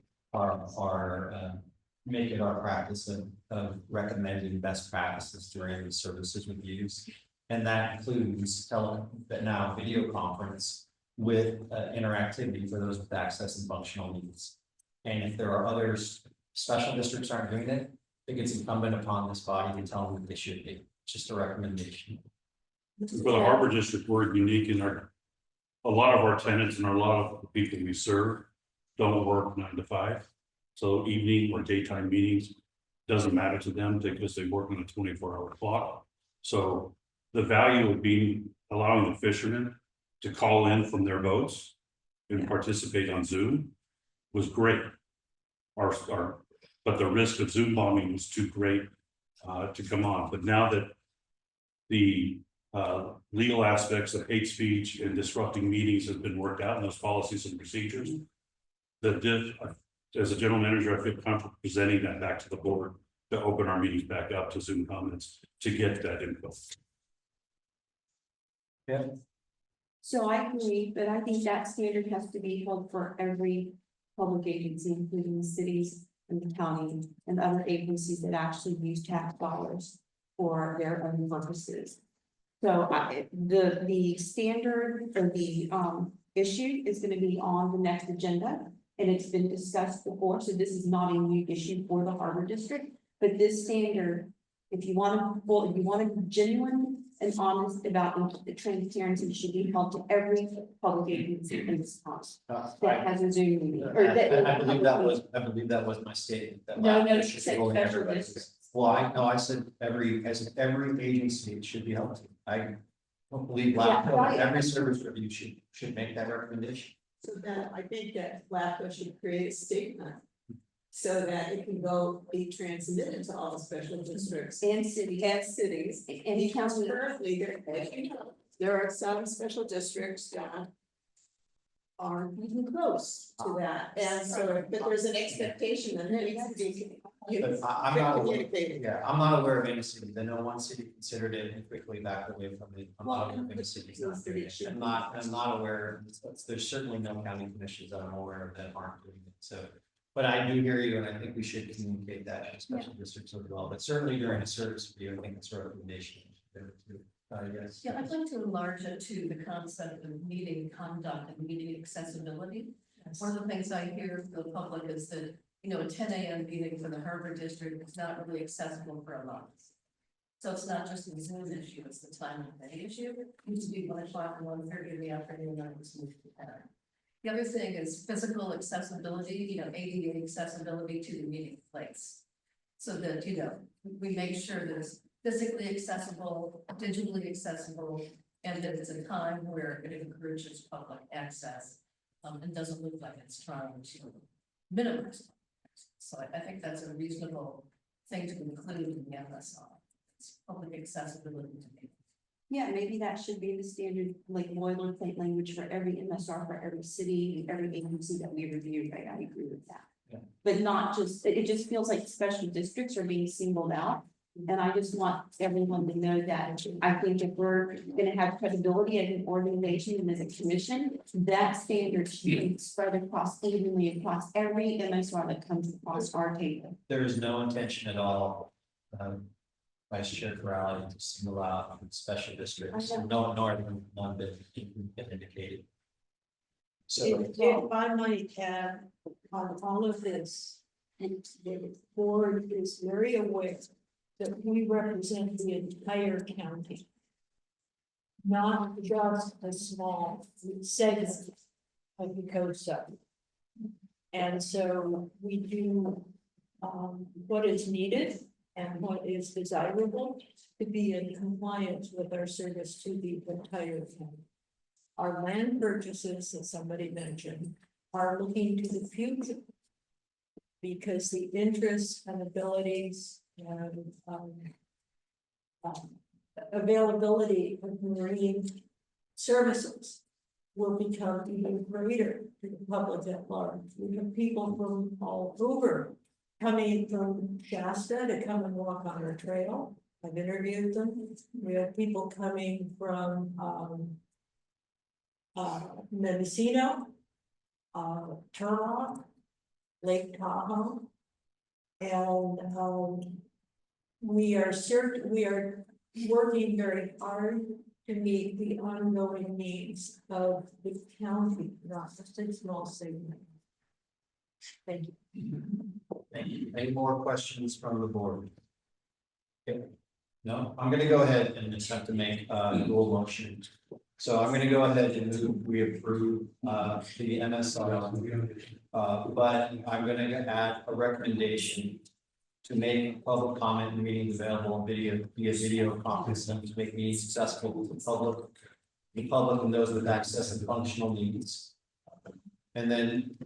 make it our practice of recommending best practices during the services reviews. And that includes now video conference with interactivity for those with access and functional needs. And if there are others, special districts aren't doing it, I think it's incumbent upon this body to tell them that they should be, just a recommendation. For the Harbor District, we're unique in a lot of our tenants and a lot of the people we serve don't work 9 to 5. So evening or daytime meetings doesn't matter to them because they work on a 24-hour clock. So the value of allowing the fishermen to call in from their boats and participate on Zoom was great. But the risk of Zoom bombing was too great to come on. But now that the legal aspects of hate speech and disrupting meetings have been worked out in those policies and procedures, as a general manager, I feel comfortable presenting that back to the board to open our meetings back up to Zoom comments to get that input. Yeah. So I agree, but I think that standard has to be held for every public agency, including the cities and the county and other agencies that actually use tax dollars for their own purposes. So the standard or the issue is going to be on the next agenda, and it's been discussed before, so this is not a new issue for the Harbor District. But this standard, if you want to be genuine and honest about the transparency, should be held to every public agency in this house that has a Zoom meeting. I believe that was my statement. That No, it you should said be holding special everybody. districts. Well, I said every agency it should be held to. I don't believe Yeah, LAFCo, right. every service review should make that recommendation. So then I think that LAFCO should create a statement so that it can be transmitted to all the special districts And cities. and cities. And Because county. currently there are some special districts that aren't even close to that. And so, but there's an expectation that it needs to be. But I'm not aware, communicated. yeah, I'm not aware of any cities. I know one city considered it and quickly backed away from it. I'm not aware of any cities not doing it. I'm not aware, there's certainly no county commissions that I'm aware of that aren't doing it, so. But I do hear you, and I think we should communicate that to special districts as well, but certainly during a service review, I think it's a recommendation. Yes. Yeah, I'd like to enlarge it to the concept of meeting conduct and meeting accessibility. One of the things I hear from the public is that, a 10 a.m. meeting for the Harbor District is not really accessible for a lot of us. So it's not just a Zoom issue, it's the time of day issue. It used to be 1 o'clock and 1:30 in the afternoon, and it's moved to 10. The other thing is physical accessibility, ADA accessibility to the meeting place. So that, we make sure that it's physically accessible, digitally accessible, and that it's a time where it encourages public access. And doesn't look like it's trying to minimize. So I think that's a reasonable thing to include in the MSR. It's public accessibility to me. Yeah, maybe that should be the standard, like boilerplate language for every MSR, for every city, and every agency that we review, right? I agree with that. Yeah. But not just, it just feels like special districts are being singled out. And I just want everyone to know that I think if we're gonna have credibility as an organization and as a commission, that standard should be spread evenly across every MSR that comes across our table. There is no intention at all, Vice Chair Corrali, to single out special districts, nor none that been indicated. So, If I might add on all of this, and the board is very aware that we represent the entire county. Not just a small segment of the COSA. And so we do what is needed and what is desirable to be in compliance with our service to the entire county. Our land purchases, as somebody mentioned, are looking to the future. Because the interests and abilities and availability of marine services will become even greater to the public at large. We have people from all over coming from Shasta to come and walk on our trail. I've interviewed them. We have people coming from Mendocino, Turlock, Lake Tahoe. And we are working very hard to meet the ongoing needs of the county, not just a small segment. Thank you. Thank you. Any more questions from the board? Okay. No, I'm gonna go ahead and just have to make a dual motion. So I'm gonna go ahead and move, we approve the MSR. But I'm gonna add a recommendation to make public comment in meetings available on video via video conference and to make meetings accessible to the public and those with access and functional needs. And then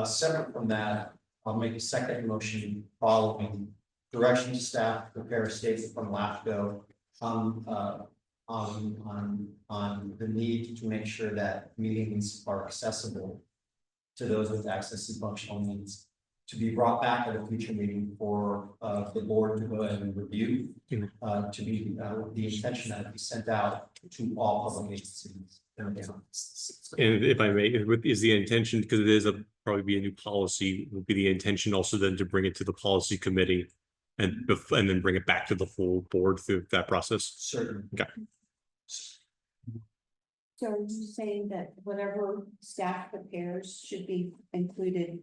separate from that, I'll make a second motion following direction to staff to prepare a statement from LAFCo on the need to make sure that meetings are accessible to those with access and functional needs, to be brought back at a future meeting for the board to go ahead and review, to be the intention that it be sent out to all public agencies. And if I may, is the intention, because it is probably be a new policy, would be the intention also then to bring it to the policy committee and then bring it back to the full board through that process? Certainly. Okay. So are you saying that whatever staff prepares should be included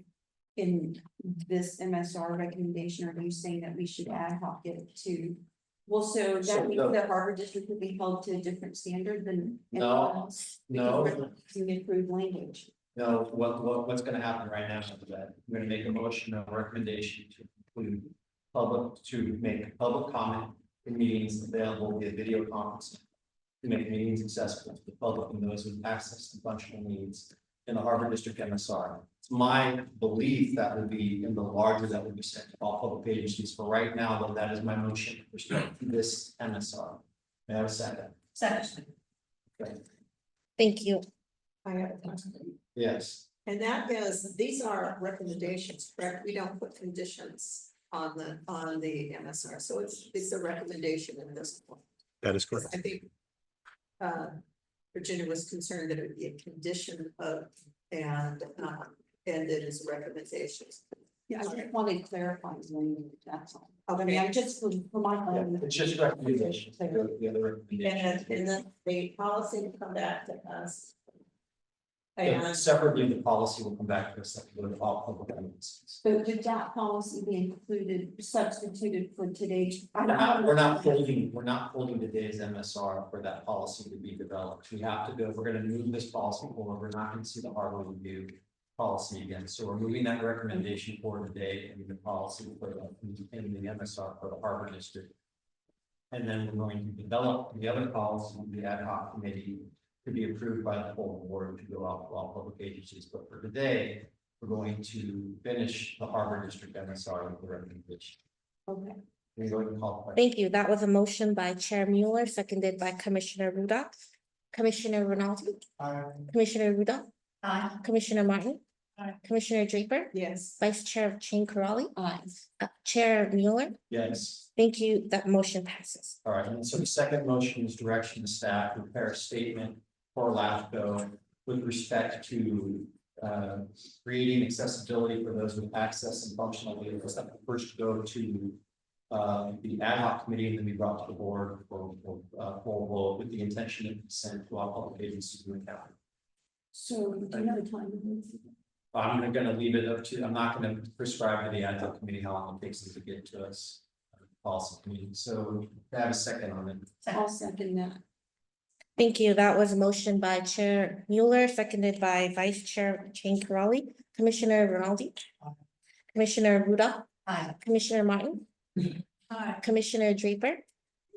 in this MSR recommendation, or are you saying that we should ad hoc it to? Well, so that means that Harvard District would be held to a different standard than anyone else? No. You improve language. No, what's gonna happen right now is that I'm gonna make a motion, a recommendation to include to make public comment in meetings available via video conferencing, to make meetings accessible to the public and those with access to functional needs in the Harvard District MSR. It's my belief that would be in the larger that would be sent to all public agencies. For right now, though, that is my motion with respect to this MSR. May I have a second? Second. Okay. Thank you. I have a question. Yes. And that is, these are recommendations, correct? We don't put conditions on the MSR, so it's a recommendation in this point. That is correct. I think Virginia was concerned that it would be a condition of and it is recommendations. Yeah, I just wanted to clarify language, that's all. Okay. I mean, I'm just for my. Yeah, it's just recommendation. The other recommendation. And then the policy will come back to us. Yeah, And separately, the policy will come back to us that will all public agencies. But would that policy be included, substituted for today's? We're not holding today's MSR for that policy to be developed. We have to go, if we're gonna move this policy forward, we're not gonna see the Harvard review policy again. So we're moving that recommendation for today and the policy for in the MSR for the Harvard District. And then we're going to develop the other policy, the ad hoc committee, to be approved by the full board to go out to all public agencies. But for today, we're going to finish the Harvard District MSR with the recommendation. Okay. We're going to call. Thank you. That was a motion by Chair Mueller, seconded by Commissioner Rudolph. Commissioner Rinaldi. Commissioner Rudolph. Commissioner Martin. Commissioner Draper. Yes. Vice Chair Chang Karali. Chair Mueller. Yes. Thank you. That motion passes. All right. And so the second motion is direction to staff to prepare a statement for LAFCo with respect to creating accessibility for those with access and functional vehicles that will first go to the ad hoc committee and then be brought to the board for vote with the intention of consent to all public agencies in the county. So do you have a time? I'm gonna leave it up to, I'm not gonna prescribe to the ad hoc committee how long it takes them to get to us. Policy committee, so I have a second on it. I'll second that. Thank you. That was a motion by Chair Mueller, seconded by Vice Chair Chang Karali. Commissioner Rinaldi. Commissioner Rudolph. Commissioner Martin. Commissioner Draper.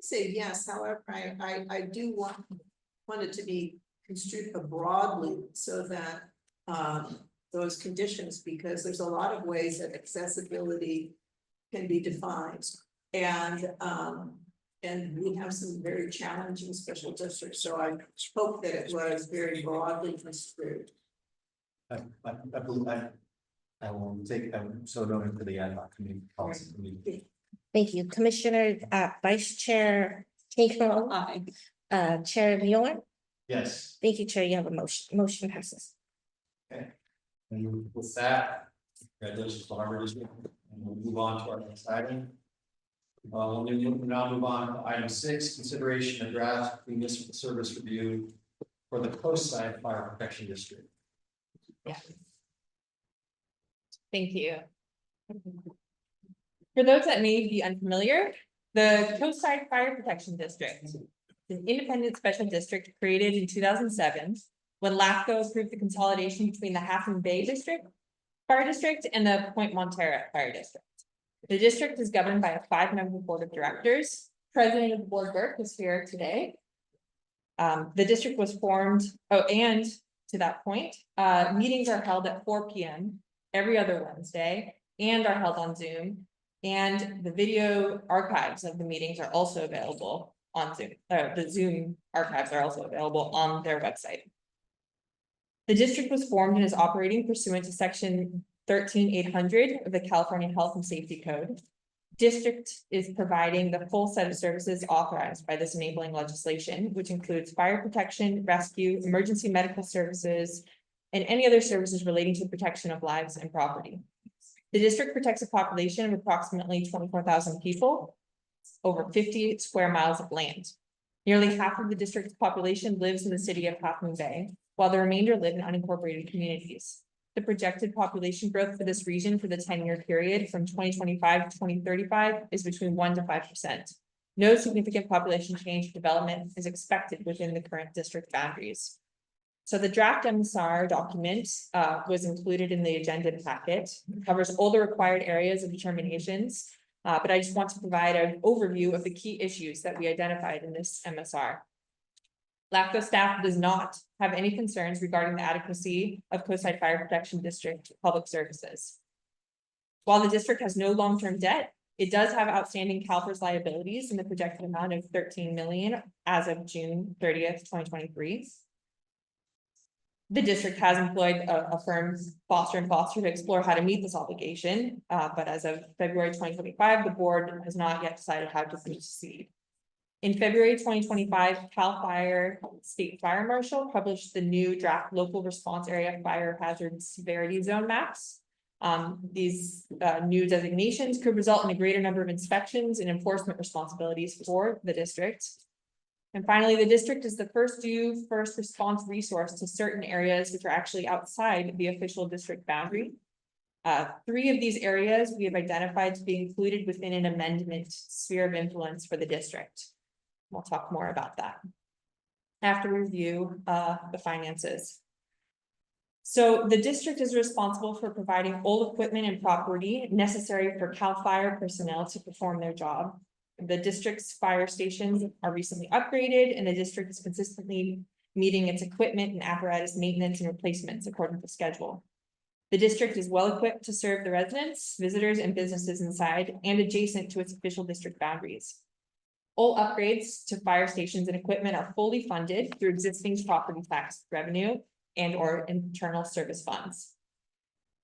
Say yes, however, I do want it to be construed broadly so that those conditions, because there's a lot of ways that accessibility can be defined. And And we have some very challenging special districts, so I hope that it was very broadly construed. I believe I will take, so noted for the ad hoc committee, policy committee. Thank you, Commissioner, Vice Chair Cahill, Chair Mueller. Yes, Thank you, Chair. You have a motion passes. and with that, congratulations to Harbor District, and we'll move on to our next item. We'll now move on to item 6, consideration of draft municipal service review for the Coast Side Fire Protection District. Thank you. For those that may be unfamiliar, the Coastside Fire Protection District is an independent special district created in 2007 when LAFCo approved the consolidation between the Half Moon Bay Fire District and the Point Montera Fire District. The district is governed by a 5-member board of directors. President of the board, Burke, is here today. The district was formed, and to that point, meetings are held at 4 p.m. every other Wednesday and are held on Zoom. And the video archives of the meetings are also available on Zoom. The Zoom archives are also available on their website. The district was formed and is operating pursuant to section 13800 of the California Health and Safety Code. District is providing the full set of services authorized by this enabling legislation, which includes fire protection, rescue, emergency medical services, and any other services relating to the protection of lives and property. The district protects a population of approximately 24,000 people, over 50 square miles of land. Nearly half of the district's population lives in the city of Half Moon Bay, while the remainder live in unincorporated communities. The projected population growth for this region for the 10-year period from 2025 to 2035 is between 1% to 5%. No significant population change or development is expected within the current district boundaries. So the draft MSR document was included in the agenda packet. It covers all the required areas of determinations, but I just want to provide an overview of the key issues that we identified in this MSR. LAFCo staff does not have any concerns regarding the adequacy of Coastside Fire Protection District public services. While the district has no long-term debt, it does have outstanding CalPERS liabilities in the projected amount of $13 million as of June 30th, 2023. The district has employed a firm, Foster & Foster, to explore how to meet this obligation, but as of February 2025, the board has not yet decided how to proceed. In February 2025, CAL FIRE State Fire Marshal published the new draft local response area fire hazard severity zone maps. These new designations could result in a greater number of inspections and enforcement responsibilities for the district. And finally, the district is the first response resource to certain areas which are actually outside the official district boundary. 3 of these areas we have identified to be included within an amendment sphere of influence for the district. We'll talk more about that after we review the finances. So the district is responsible for providing all equipment and property necessary for CAL FIRE personnel to perform their job. The district's fire stations are recently upgraded, and the district is consistently meeting its equipment and apparatus maintenance and replacements according to schedule. The district is well equipped to serve the residents, visitors, and businesses inside and adjacent to its official district boundaries. All upgrades to fire stations and equipment are fully funded through existing property tax revenue and or internal service funds.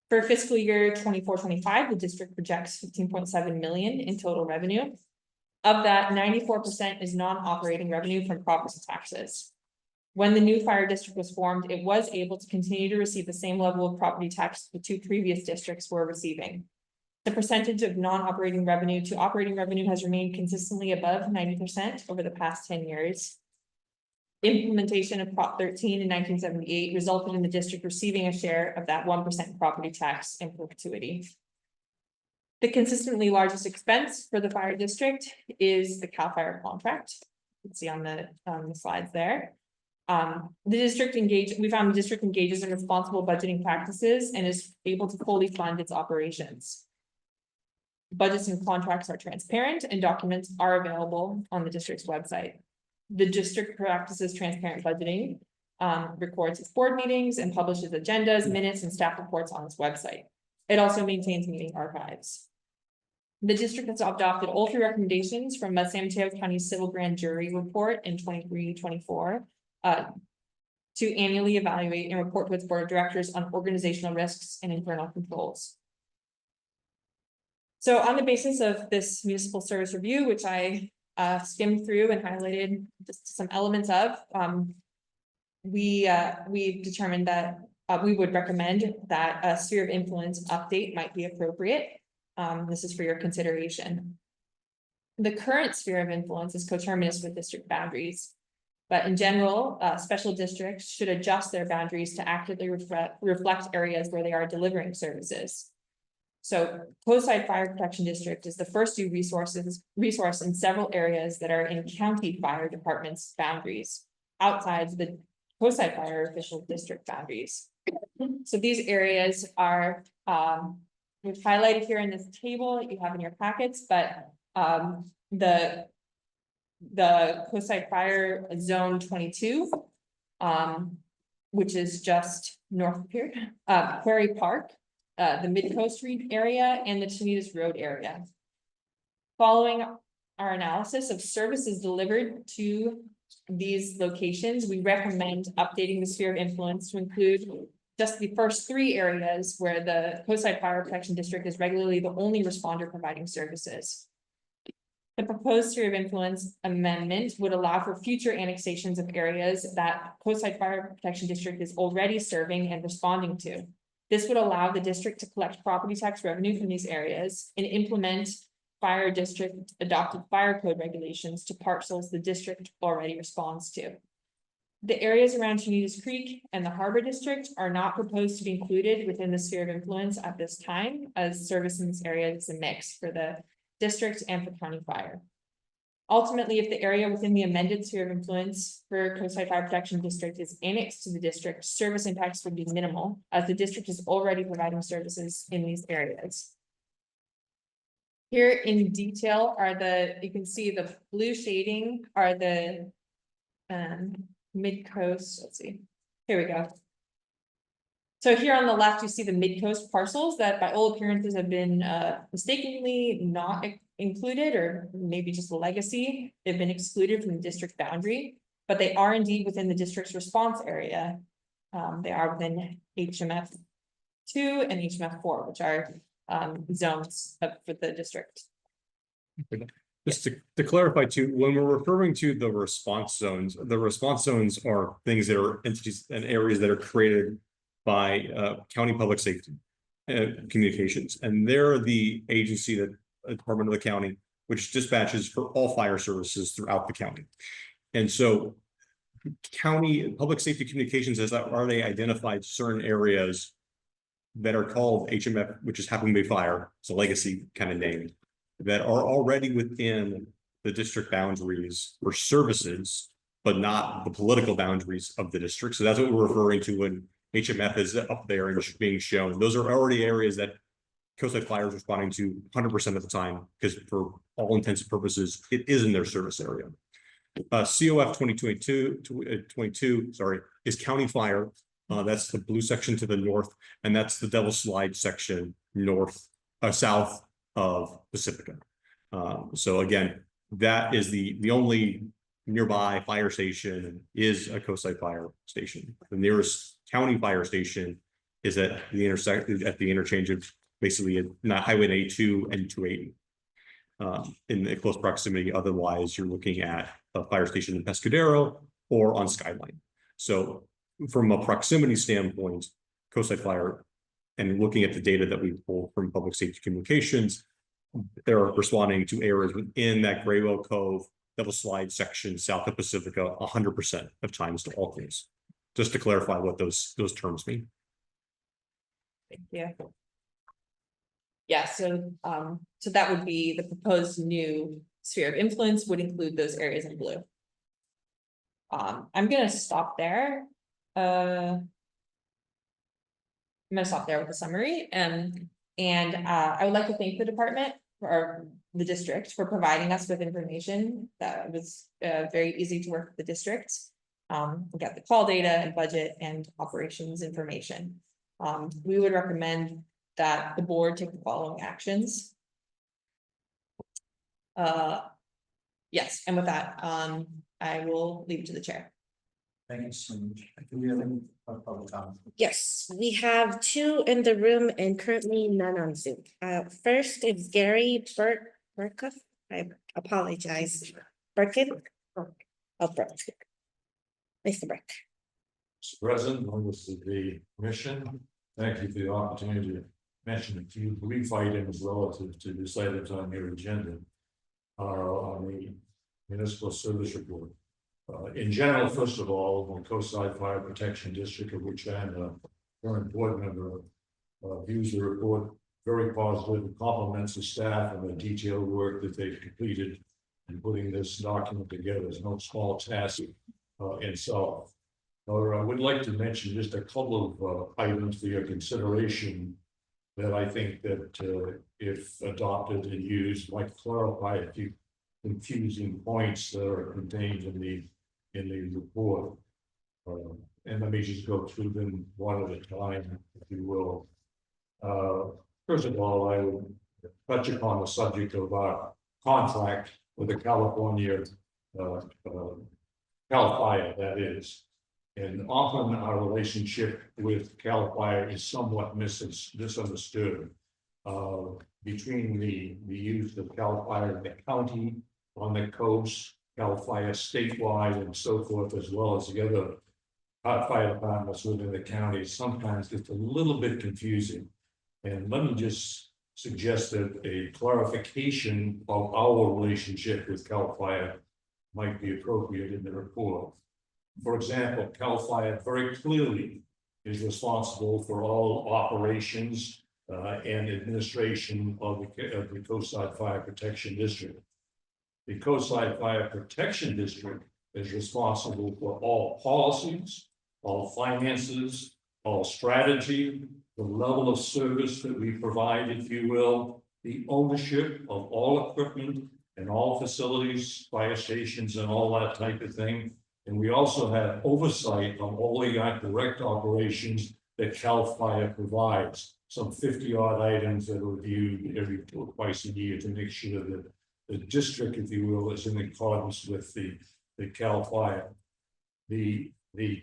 For fiscal year 24-25, the district projects 15.7 million in total revenue. Of that, 94% is non-operating revenue from property taxes. When the new fire district was formed, it was able to continue to receive the same level of property tax the 2 previous districts were receiving. The percentage of non-operating revenue to operating revenue has remained consistently above 90% over the past 10 years. Implementation of Prop 13 in 1978 resulted in the district receiving a share of that 1% property tax in perpetuity. The consistently largest expense for the fire district is the CAL FIRE contract. You can see on the slides there. We found the district engages in responsible budgeting practices and is able to fully fund its operations. Budgets and contracts are transparent and documents are available on the district's website. The district practices transparent budgeting, records its board meetings and publishes agendas, minutes, and staff reports on its website. It also maintains meeting archives. The district has adopted all 3 recommendations from the San Mateo County Civil Grand Jury Report in 23-24. To annually evaluate and report to its board of directors on organizational risks and internal controls. So on the basis of this municipal service review, which I skimmed through and highlighted just some elements of, we determined that we would recommend that a sphere of influence update might be appropriate. This is for your consideration. The current sphere of influence is coterminous with district boundaries. But in general, special districts should adjust their boundaries to accurately reflect areas where they are delivering services. So Coastside Fire Protection District is the first due resource in several areas that are in county fire departments boundaries outside the Coastside Fire official district boundaries. So these areas are we've highlighted here in this table that you have in your packets, but the Coastside Fire Zone 22, which is just north of here, Quarry Park, the Mid-Coast area, and the Chinitas Road area. Following our analysis of services delivered to these locations, we recommend updating the sphere of influence to include just the first 3 areas where the Coastside Fire Protection District is regularly the only responder providing services. The proposed sphere of influence amendment would allow for future annexations of areas that Coastside Fire Protection District is already serving and responding to. This would allow the district to collect property tax revenue from these areas and implement fire district adopted fire code regulations to parcels the district already responds to. The areas around Chinitas Creek and the Harbor District are not proposed to be included within the sphere of influence at this time, as service in this area is a mix for the district and for county fire. Ultimately, if the area within the amended sphere of influence for Coastside Fire Protection District is annexed to the district, service impacts would be minimal, as the district is already providing services in these areas. Here in detail are you can see the blue shading are the mid-coast, let's see, here we go. So here on the left, you see the mid-coast parcels that by all appearances have been mistakenly not included, or maybe just a legacy. They've been excluded from the district boundary, but they are indeed within the district's response area. They are within HMF 2 and HMF 4, which are zones for the district. Just to clarify too, when we're referring to the response zones are things that are entities and areas that are created by county public safety communications, and they're the agency that department of the county which dispatches for all fire services throughout the county. And so county public safety communications has already identified certain areas that are called HMF, which is Happy Bay Fire, it's a legacy kind of name, that are already within the district boundaries for services, but not the political boundaries of the district. So that's what we're referring to when HMF is up there and being shown. Those are already areas that Coastside Fire is responding to 100% of the time, because for all intents and purposes, it is in their service area. COF 22, sorry, is County Fire. That's the blue section to the north, and that's the Devil Slide section south of Pacifica. So again, that is the only nearby fire station is a Coastside Fire station. The nearest county fire station is at the interchange of basically not Highway 82 and 280. In the close proximity. Otherwise, you're looking at a fire station in Pescadero or on Skyline. So from a proximity standpoint, Coastside Fire, and looking at the data that we pull from public safety communications, they're responding to areas within that Graywell Cove, Devil Slide section south of Pacifica 100% of times to all things. Just to clarify what those terms mean. Thank you. Yeah, so that would be the proposed new sphere of influence would include those areas in blue. I'm gonna stop there. I'm gonna stop there with the summary, and I would like to thank the department or the district for providing us with information that was very easy to work with the district. We got the call data and budget and operations information. We would recommend that the board take the following actions. Yes, and with that, I will leave it to the chair. Thank you so much. Do we have any public comment? Yes, we have 2 in the room and currently none on Zoom. First is Gary Burkett. I apologize. Birkin? Oh, Burke. Mr. Burke. Mr. President, members of the commission, thank you for the opportunity to mention a few brief items relative to this items on your agenda. On the municipal service report. In general, first of all, the Coastside Fire Protection District, of which I am a current board member, views the report very positive, compliments the staff and the detailed work that they've completed in putting this document together. It's no small task in itself. However, I would like to mention just a couple of items for your consideration that I think that if adopted and used might clarify a few confusing points that are contained in the report. And let me just go through them one at a time, if you will. First of all, I would touch upon the subject of our contract with the California CAL FIRE, that is. And often our relationship with CAL FIRE is somewhat misunderstood. Between the use of CAL FIRE in the county, on the coast, CAL FIRE statewide and so forth, as well as the other fire departments within the county, sometimes it's a little bit confusing. And let me just suggest that a clarification of our relationship with CAL FIRE might be appropriate in the report. For example, CAL FIRE very clearly is responsible for all operations and administration of the Coastside Fire Protection District. The Coastside Fire Protection District is responsible for all policies, all finances, all strategy, the level of service that we provide, if you will, the ownership of all equipment and all facilities, fire stations and all that type of thing. And we also have oversight of all the direct operations that CAL FIRE provides. Some 50-odd items that are reviewed every twice a year to make sure that the district, if you will, is in accordance with the CAL FIRE. The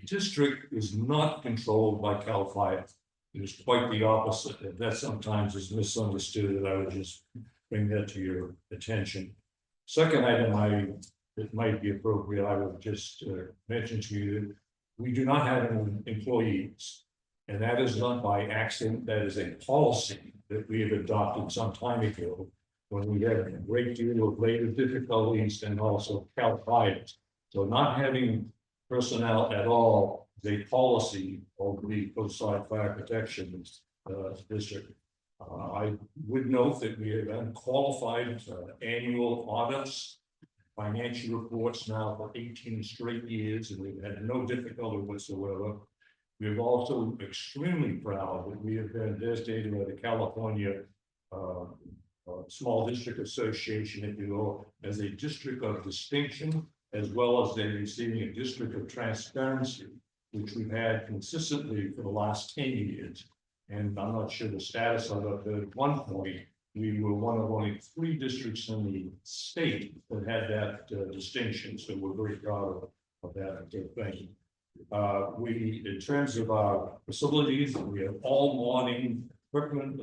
district is not controlled by CAL FIRE. It is quite the opposite. And that sometimes is misunderstood, and I would just bring that to your attention. Second item that might be appropriate, I would just mention to you that we do not have any employees. And that is not by accident. That is a policy that we have adopted some time ago when we had a great deal of labor difficulties and also CAL FIRE. So not having personnel at all is a policy of the Coastside Fire Protection District. I would note that we have unqualified annual audits, financial reports now for 18 straight years, and we've had no difficulty whatsoever. We're also extremely proud that we have been designated by the California Small District Association, if you will, as a district of distinction, as well as they're receiving a district of transparency, which we've had consistently for the last 10 years. And I'm not sure the status of it, but at one point, we were one of only 3 districts in the state that had that distinction. So we're very proud of that. Thank you. In terms of our facilities, we have all morning equipment,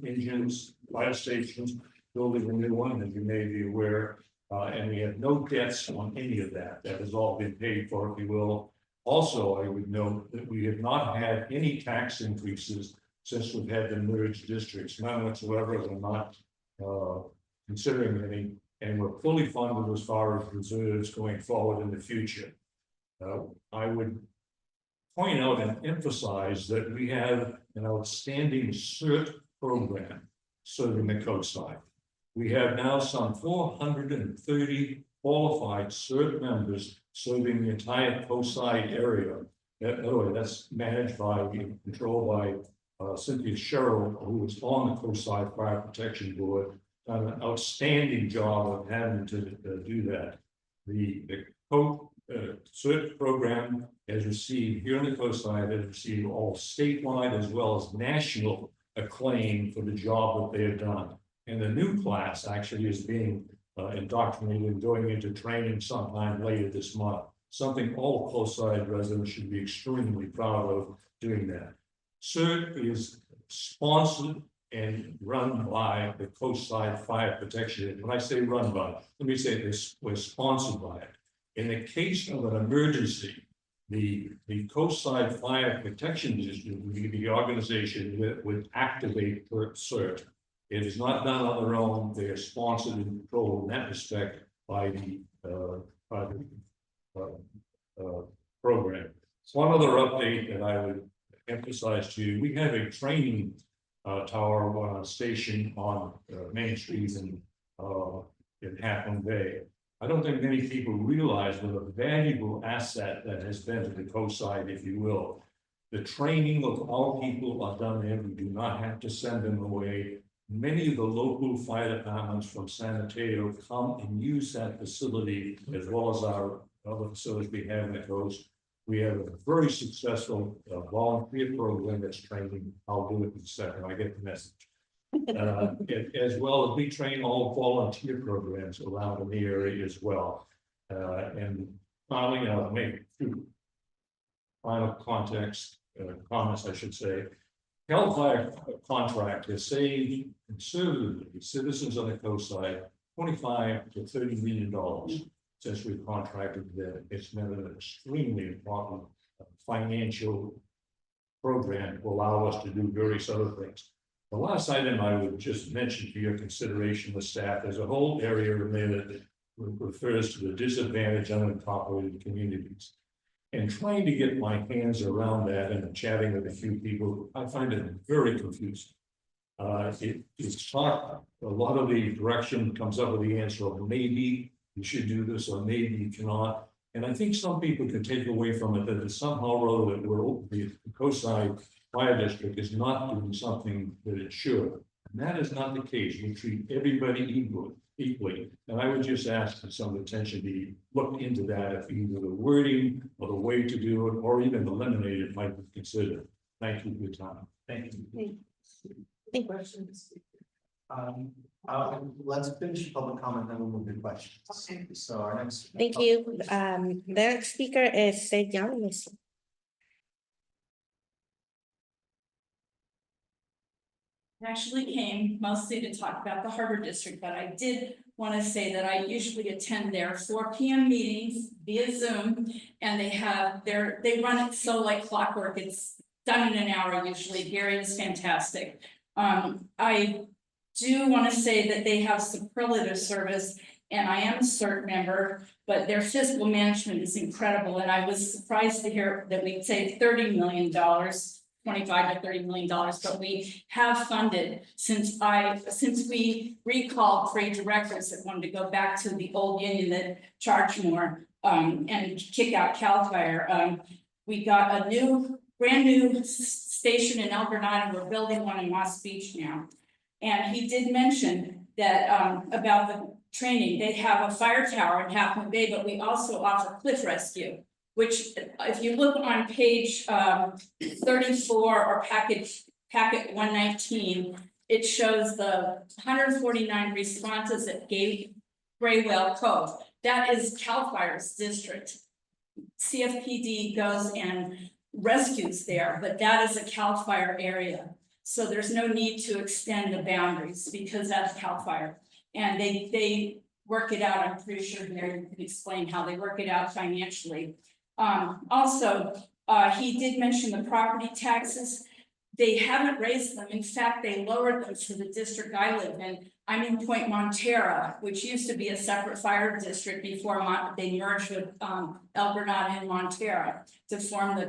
engines, fire stations, building a new one, as you may be aware. And we have no debts on any of that. That has all been paid for, if you will. Also, I would note that we have not had any tax increases since we've had the merged districts, none whatsoever. We're not considering any, and we're fully funded as far as reserves going forward in the future. I would point out and emphasize that we have an outstanding CERT program serving the coastside. We have now some 430 qualified CERT members serving the entire coastside area. That's managed by, controlled by Cynthia Sherrill, who is on the Coastside Fire Protection Board, done an outstanding job of having to do that. The CERT program has received, here on the coastside, has received all statewide as well as national acclaim for the job that they have done. And the new class actually is being indoctrinated and going into training sometime later this month. Something all coastside residents should be extremely proud of doing that. CERT is sponsored and run by the Coastside Fire Protection. When I say run by, let me say this, we're sponsored by it. In the case of an emergency, the Coastside Fire Protection District would be the organization that would activate CERT. It is not done on their own. They are sponsored and controlled in that respect by the program. One other update that I would emphasize to you, we have a training tower station on Main Street in Half Moon Bay. I don't think many people realize what a valuable asset that has been to the coastside, if you will. The training of our people are done there. We do not have to send them away. Many of the local fire departments from San Mateo come and use that facility as well as our other facilities we have in the coast. We have a very successful volunteer program that's training. I'll do it in a second. I get the message. As well as we train all volunteer programs around in the area as well. And finally, I'll make two final comments, I should say. CAL FIRE contract has saved conservatively citizens on the coastside $25 to $30 million since we've contracted them. It's been an extremely important financial program to allow us to do various other things. The last item I would just mention for your consideration, the staff, there's a whole area in there that refers to the disadvantaged unincorporated communities. And trying to get my hands around that and chatting with a few people, I find it very confusing. It's not, a lot of the direction comes up with the answer of maybe you should do this or maybe you cannot. And I think some people can take away from it that it's somehow or other that the coastside fire district is not doing something that it should. And that is not the case. We treat everybody equally. And I would just ask that some attention be looked into that, if either the wording or the way to do it, or even eliminate it might be considered. Thank you for your time. Thank you. Thank you. Questions? Let's finish public comment, then we'll move to questions. Okay. So our next. Thank you. The next speaker is Sid Young. Actually came mostly to talk about the Harbor District, but I did want to say that I usually attend their 4 p.m. meetings via Zoom, and they run it so like clockwork. It's done in an hour usually. Gary is fantastic. I do want to say that they have superlative service, and I am a CERT member, but their fiscal management is incredible, and I was surprised to hear that we'd saved $30 million. $25 to $30 million, but we have funded since we recalled 3 directors that wanted to go back to the old union that charged more and kick out CAL FIRE. We got a brand new station in El Granada. We're building one in Moss Beach now. And he did mention that about the training. They have a fire tower in Half Moon Bay, but we also offer cliff rescue, which if you look on page 34 or packet 119, it shows the 149 responses at Gray Whale Cove. That is CAL FIRE's district. CFPD goes and rescues there, but that is a CAL FIRE area. So there's no need to extend the boundaries because that's CAL FIRE. And they work it out. I'm pretty sure Mary can explain how they work it out financially. Also, he did mention the property taxes. They haven't raised them. In fact, they lowered them for the district I live in. I'm in Point Montera, which used to be a separate fire district before they merged with El Granada and Montera to form the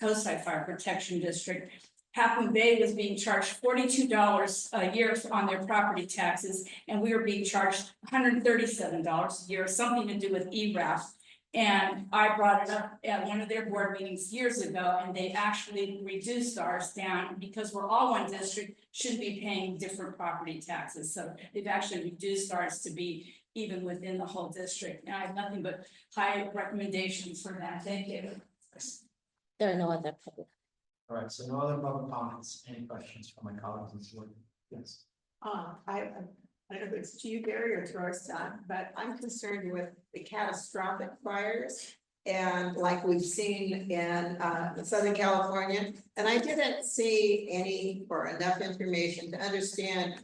Coastside Fire Protection District. Half Moon Bay was being charged $42 a year on their property taxes, and we were being charged $137 a year, something to do with ERAF. And I brought it up at one of their board meetings years ago, and they actually reduced ours down because we're all one district, shouldn't be paying different property taxes. So they've actually reduced ours to be even within the whole district. And I have nothing but high recommendations for that. Thank you. There are no other public. All right, so no other public comments. Any questions from my colleagues? Yes. I don't know if it's to you, Gary, or to our son, but I'm concerned with the catastrophic fires. And like we've seen in Southern California, and I didn't see any or enough information to understand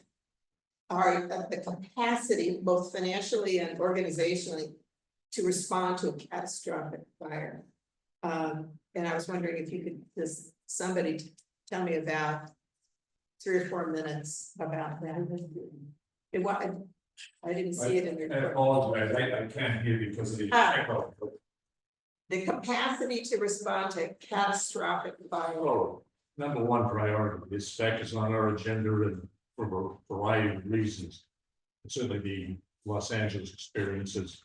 the capacity, both financially and organizationally, to respond to a catastrophic fire. And I was wondering if you could, just somebody tell me about 3 or 4 minutes about that. It was, I didn't see it in your. I apologize, I can't hear you because of the Ah. echo. The capacity to respond to catastrophic fire. Oh, number one priority, this fact is on our agenda and for a variety of reasons. Certainly the Los Angeles experience has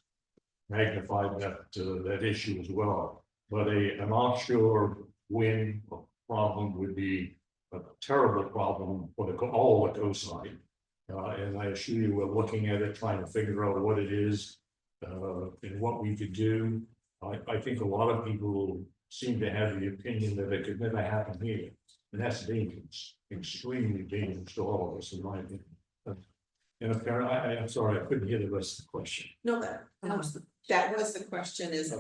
magnified that issue as well. But an offshore wind problem would be a terrible problem for all the coastline. And I assure you, we're looking at it, trying to figure out what it is and what we could do. I think a lot of people seem to have the opinion that it could never happen here. And that's dangerous, extremely dangerous to all of us, in my opinion. And apparently, I'm sorry, I couldn't hear the rest of the question. No, that was the question is,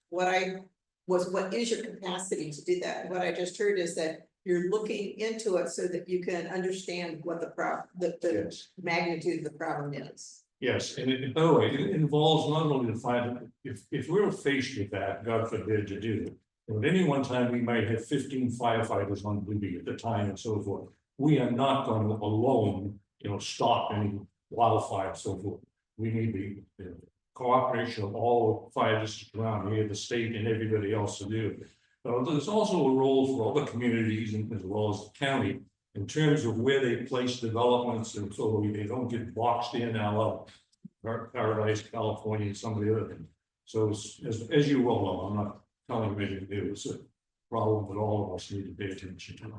what is your capacity to do that? What I just heard is that you're looking into it so that you can understand what the Yes. magnitude of the problem is. Yes, and by the way, it involves not only the fact that if we're faced with that, God forbid to do it. And at any one time, we might have 15 firefighters on duty at the time and so forth. We are not going to alone, stop any wildfire and so forth. We need the cooperation of all fire districts around here, the state and everybody else to do it. But there's also a role for other communities and as well as the county in terms of where they place developments and so they don't get boxed in out of Paradise, California, and some of the other things. So as you well know, I'm not telling you anything new. It's a problem that all of us need to pay attention to.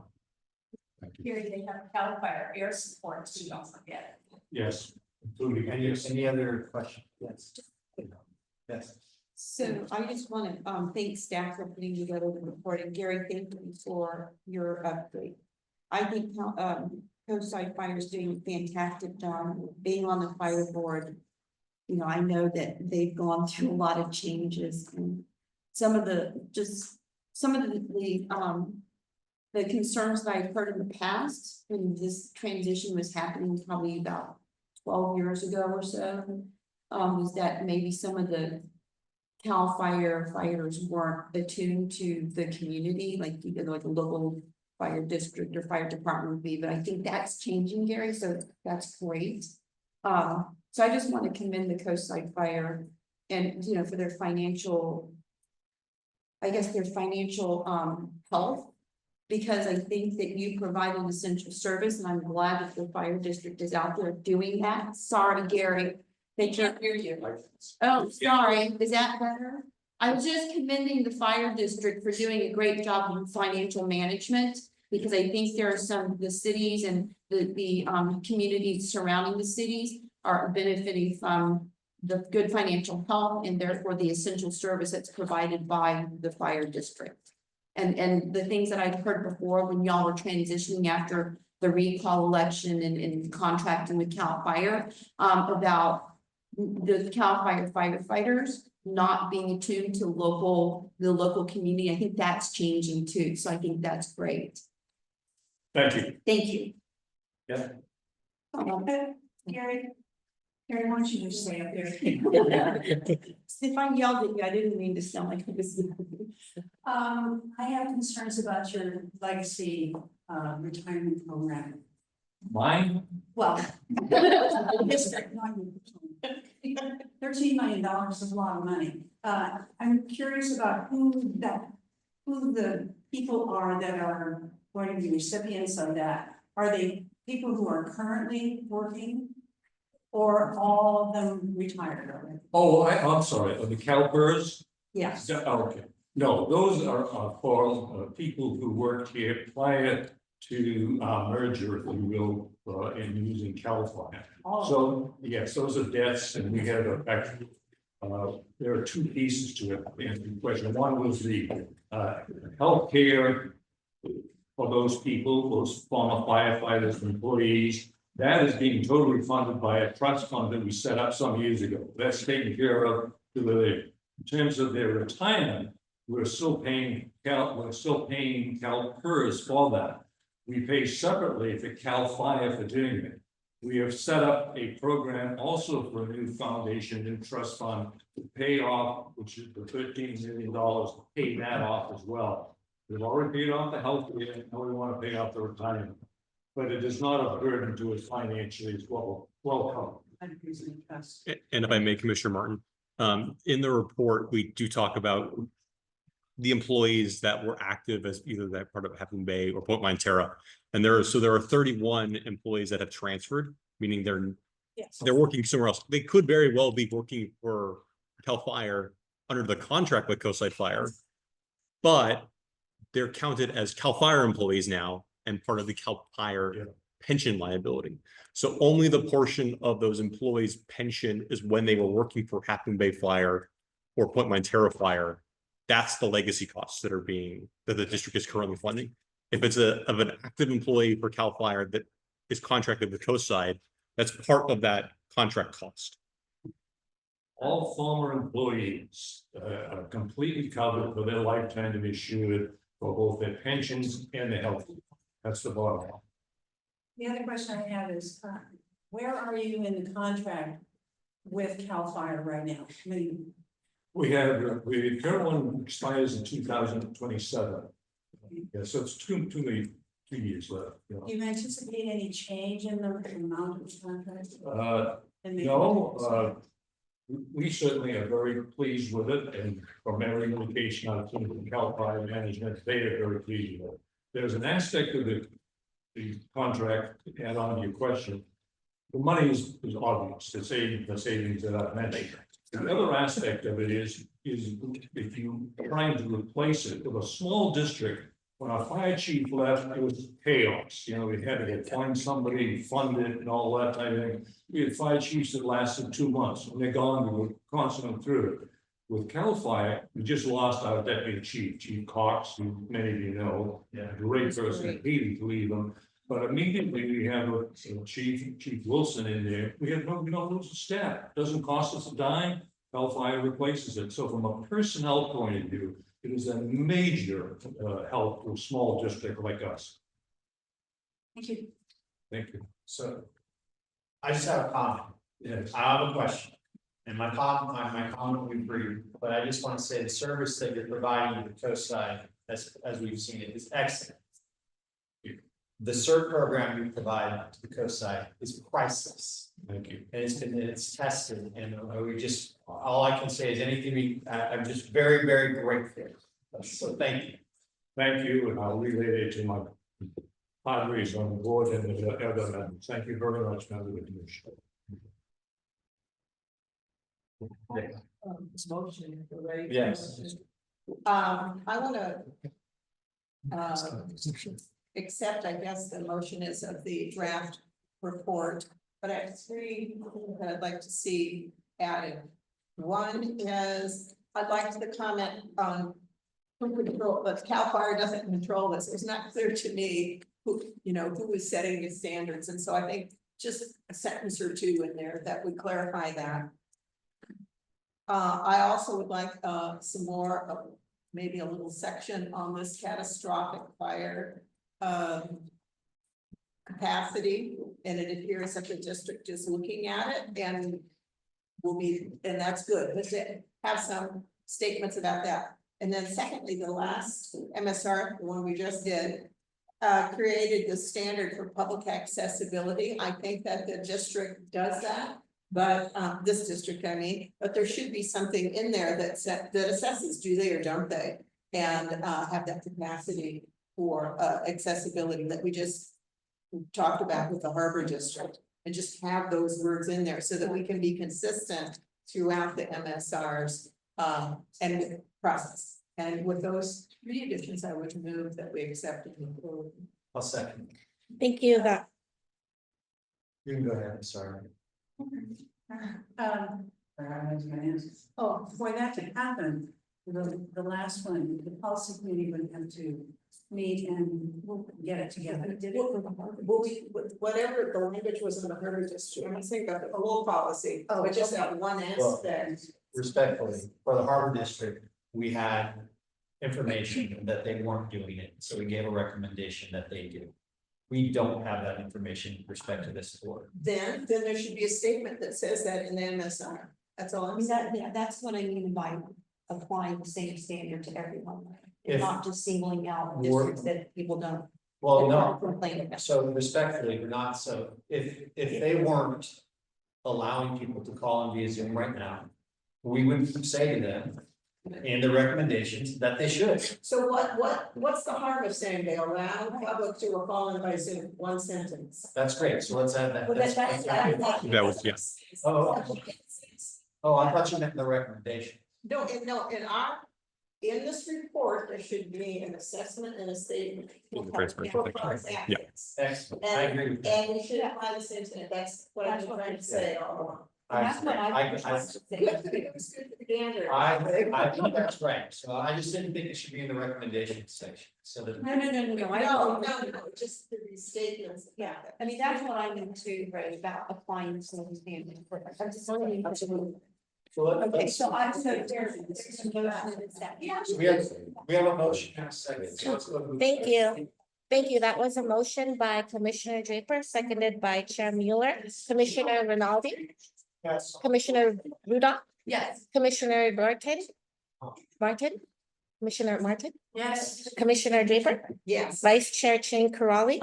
Thank you. Here they have Cal Fire air support, so don't forget. Yes, including Any other questions? Yes. Yes. So I just want to thank staff for putting together the report, and Gary, thank you for your update. I think Coastside Fire is doing a fantastic job being on the fire board. I know that they've gone through a lot of changes, and some of the concerns that I've heard in the past when this transition was happening, probably about 12 years ago or so, was that maybe some of the Cal Fire fighters weren't attuned to the community, like like a local fire district or fire department would be, but I think that's changing, Gary, so that's great. So I just want to commend the Coastside Fire and, for their financial, health, because I think that you provide an essential service, and I'm glad that the fire district is out there doing that. Sorry, Gary, they can't hear you. Oh, sorry, is that better? I was just commending the fire district for doing a great job of financial management, because I think there are the cities and the communities surrounding the cities are benefiting from the good financial health and therefore the essential service that's provided by the fire district. And the things that I've heard before when y'all were transitioning after the recall election and contracting with Cal Fire, about the Cal Fire firefighters not being attuned to the local community. I think that's changing too. So I think that's great. Thank you. Thank you. Yeah. Gary, why don't you just stay up there? If I yelled at you, I didn't mean to sound like I was. I have concerns about your legacy retirement program. Mine? Well. District, not your personal. $13 million is a lot of money. I'm curious about who the people are that are going to be recipients of that. Are they people who are currently working? Or all of them retired already? Oh, I'm sorry, the CalPERS? Yes. Okay, no, those are for people who worked here prior to merger, if you will, in using California. So, yes, those are deaths, and we have actually, there are two pieces to it, to answer the question. One was the healthcare for those people, those former firefighters, employees, That is being totally funded by a trust fund that we set up some years ago. That's taken care of to the, in terms of their retirement, we're still paying CalPERS for that. We pay separately for Cal Fire for doing it. We have set up a program also for a new foundation and trust fund to pay off, which is the $13 million, to pay that off as well. We've already paid off the health care, and now we want to pay off the retirement. But it is not a burden to us financially as well covered. And if I may, Commissioner Martin, in the report, we do talk about the employees that were active as either that part of Half Moon Bay or Point Terra. And there are 31 employees that have transferred, meaning they're working somewhere else. They could very well be working for Cal Fire under the contract with Coastside Fire, but they're counted as Cal Fire employees now and part of the Cal Fire pension liability. So only the portion of those employees' pension is when they were working for Half Moon Bay Fire or Point Terra Fire. That's the legacy costs that the district is currently funding. If it's of an active employee for Cal Fire that is contracted with Coastside, that's part of that contract cost. All former employees are completely covered for their lifetime to be assured for both their pensions and their health. That's the bottom line. The other question I have is, where are you in the contract with Cal Fire right now? I mean, the current one expires in 2027. Yeah, so it's two years left. You know. do you anticipate any change in the amount of the contract? No, we certainly are very pleased with it, and from every indication I've seen from Cal Fire management, they are very pleased with it. There's an aspect of the contract, to add on to your question. The money is obvious, the savings that I've mentioned. The other aspect of it is if you trying to replace it with a small district. When our fire chief left, it was chaos. You know, we had to find somebody, fund it, and all that type of thing. We had fire chiefs that lasted 2 months. When they're gone, we were constantly through it. With Cal Fire, we just lost our deputy chief, Chief Cox, who many of you know, great person, hated to leave him. But immediately we have a Chief Wilson in there. We don't lose the staff. Doesn't cost us a dime. Cal Fire replaces it. So from a personnel point of view, it is a major help to a small district like us. Thank you. Thank you. So I just have a comment. Yes. I have a question. And my comment will be brief, but I just want to say the service that you're providing to the Coastside, as we've seen it, is excellent. The CERT program you provide to the Coastside is priceless. Thank you. And it's tested, and all I can say is anything I'm just very, very grateful. So thank you. Thank you, and I'll relay it to my padres on the board and the other members. Thank you very much, members of the commission. This motion, right? Yes. I want to accept, I guess, the motion is of the draft report, but I have 3 that I'd like to see added. One is, I'd like to comment on who control, but Cal Fire doesn't control this. It's not clear to me who is setting the standards. And so I think just a sentence or 2 in there that would clarify that. I also would like some more, maybe a little section on this catastrophic fire capacity, and it appears that the district is looking at it and and that's good. Let's have some statements about that. And then secondly, the last MSR, the one we just did, created the standard for public accessibility. I think that the district does that, but this district, but there should be something in there that assesses, do they or don't they? And have that capacity for accessibility that we just talked about with the Harbor District, and just have those words in there so that we can be consistent throughout the MSRs and with the process. And with those 3 additions, I would move that we accept it. I'll second. Thank you. You can go ahead, I'm sorry. For that to happen, the last one, the policy committee would have to meet and we'll get it together. Will we, whatever the language was in the harbor district, I'm thinking of the whole policy, but just that one aspect. Respectfully, for the Harbor District, we had information that they weren't doing it, so we gave a recommendation that they do. We don't have that information with respect to this board. Then there should be a statement that says that in the MSR. That's all I I'm mean, saying. yeah, that's what I mean by applying the same standard to everyone. If- And not just singling out Or- districts that people don't. Well, that no, aren't complaining about. so respectfully, we're not, so if they weren't allowing people to call in via Zoom right now, we would say to them in the recommendations that they should. So what's the harm of saying they allow public to recall in by Zoom, one sentence? That's great, so let's add that. Well, That's- that's- that's- That was, yes. Oh, I thought you meant the recommendation. No, in this report, there should be an assessment and a statement. Transparency. For past applicants. Excellent, I agree with that. And we should apply the same thing, that's what I've been trying to say all along. That's what I was I trying to say. It was good for the gander. I think that's right, so I just didn't think it should be in the recommendation section, so that. No, No, just these statements. Yeah, I mean, that's what I mean too, right, about applying the same standard for. I'm just saying. So Okay, so I'm so there's a motion and second. we have a motion and a second. So let's go to- Thank you. Thank you. That was a motion by Commissioner Draper, seconded by Chair Mueller, Commissioner Rinaldi, Yes. Commissioner Rudolph, Yes. Commissioner Martin, Commissioner Martin, Yes. Commissioner Draper, Yes. Vice Chair Ching Karali,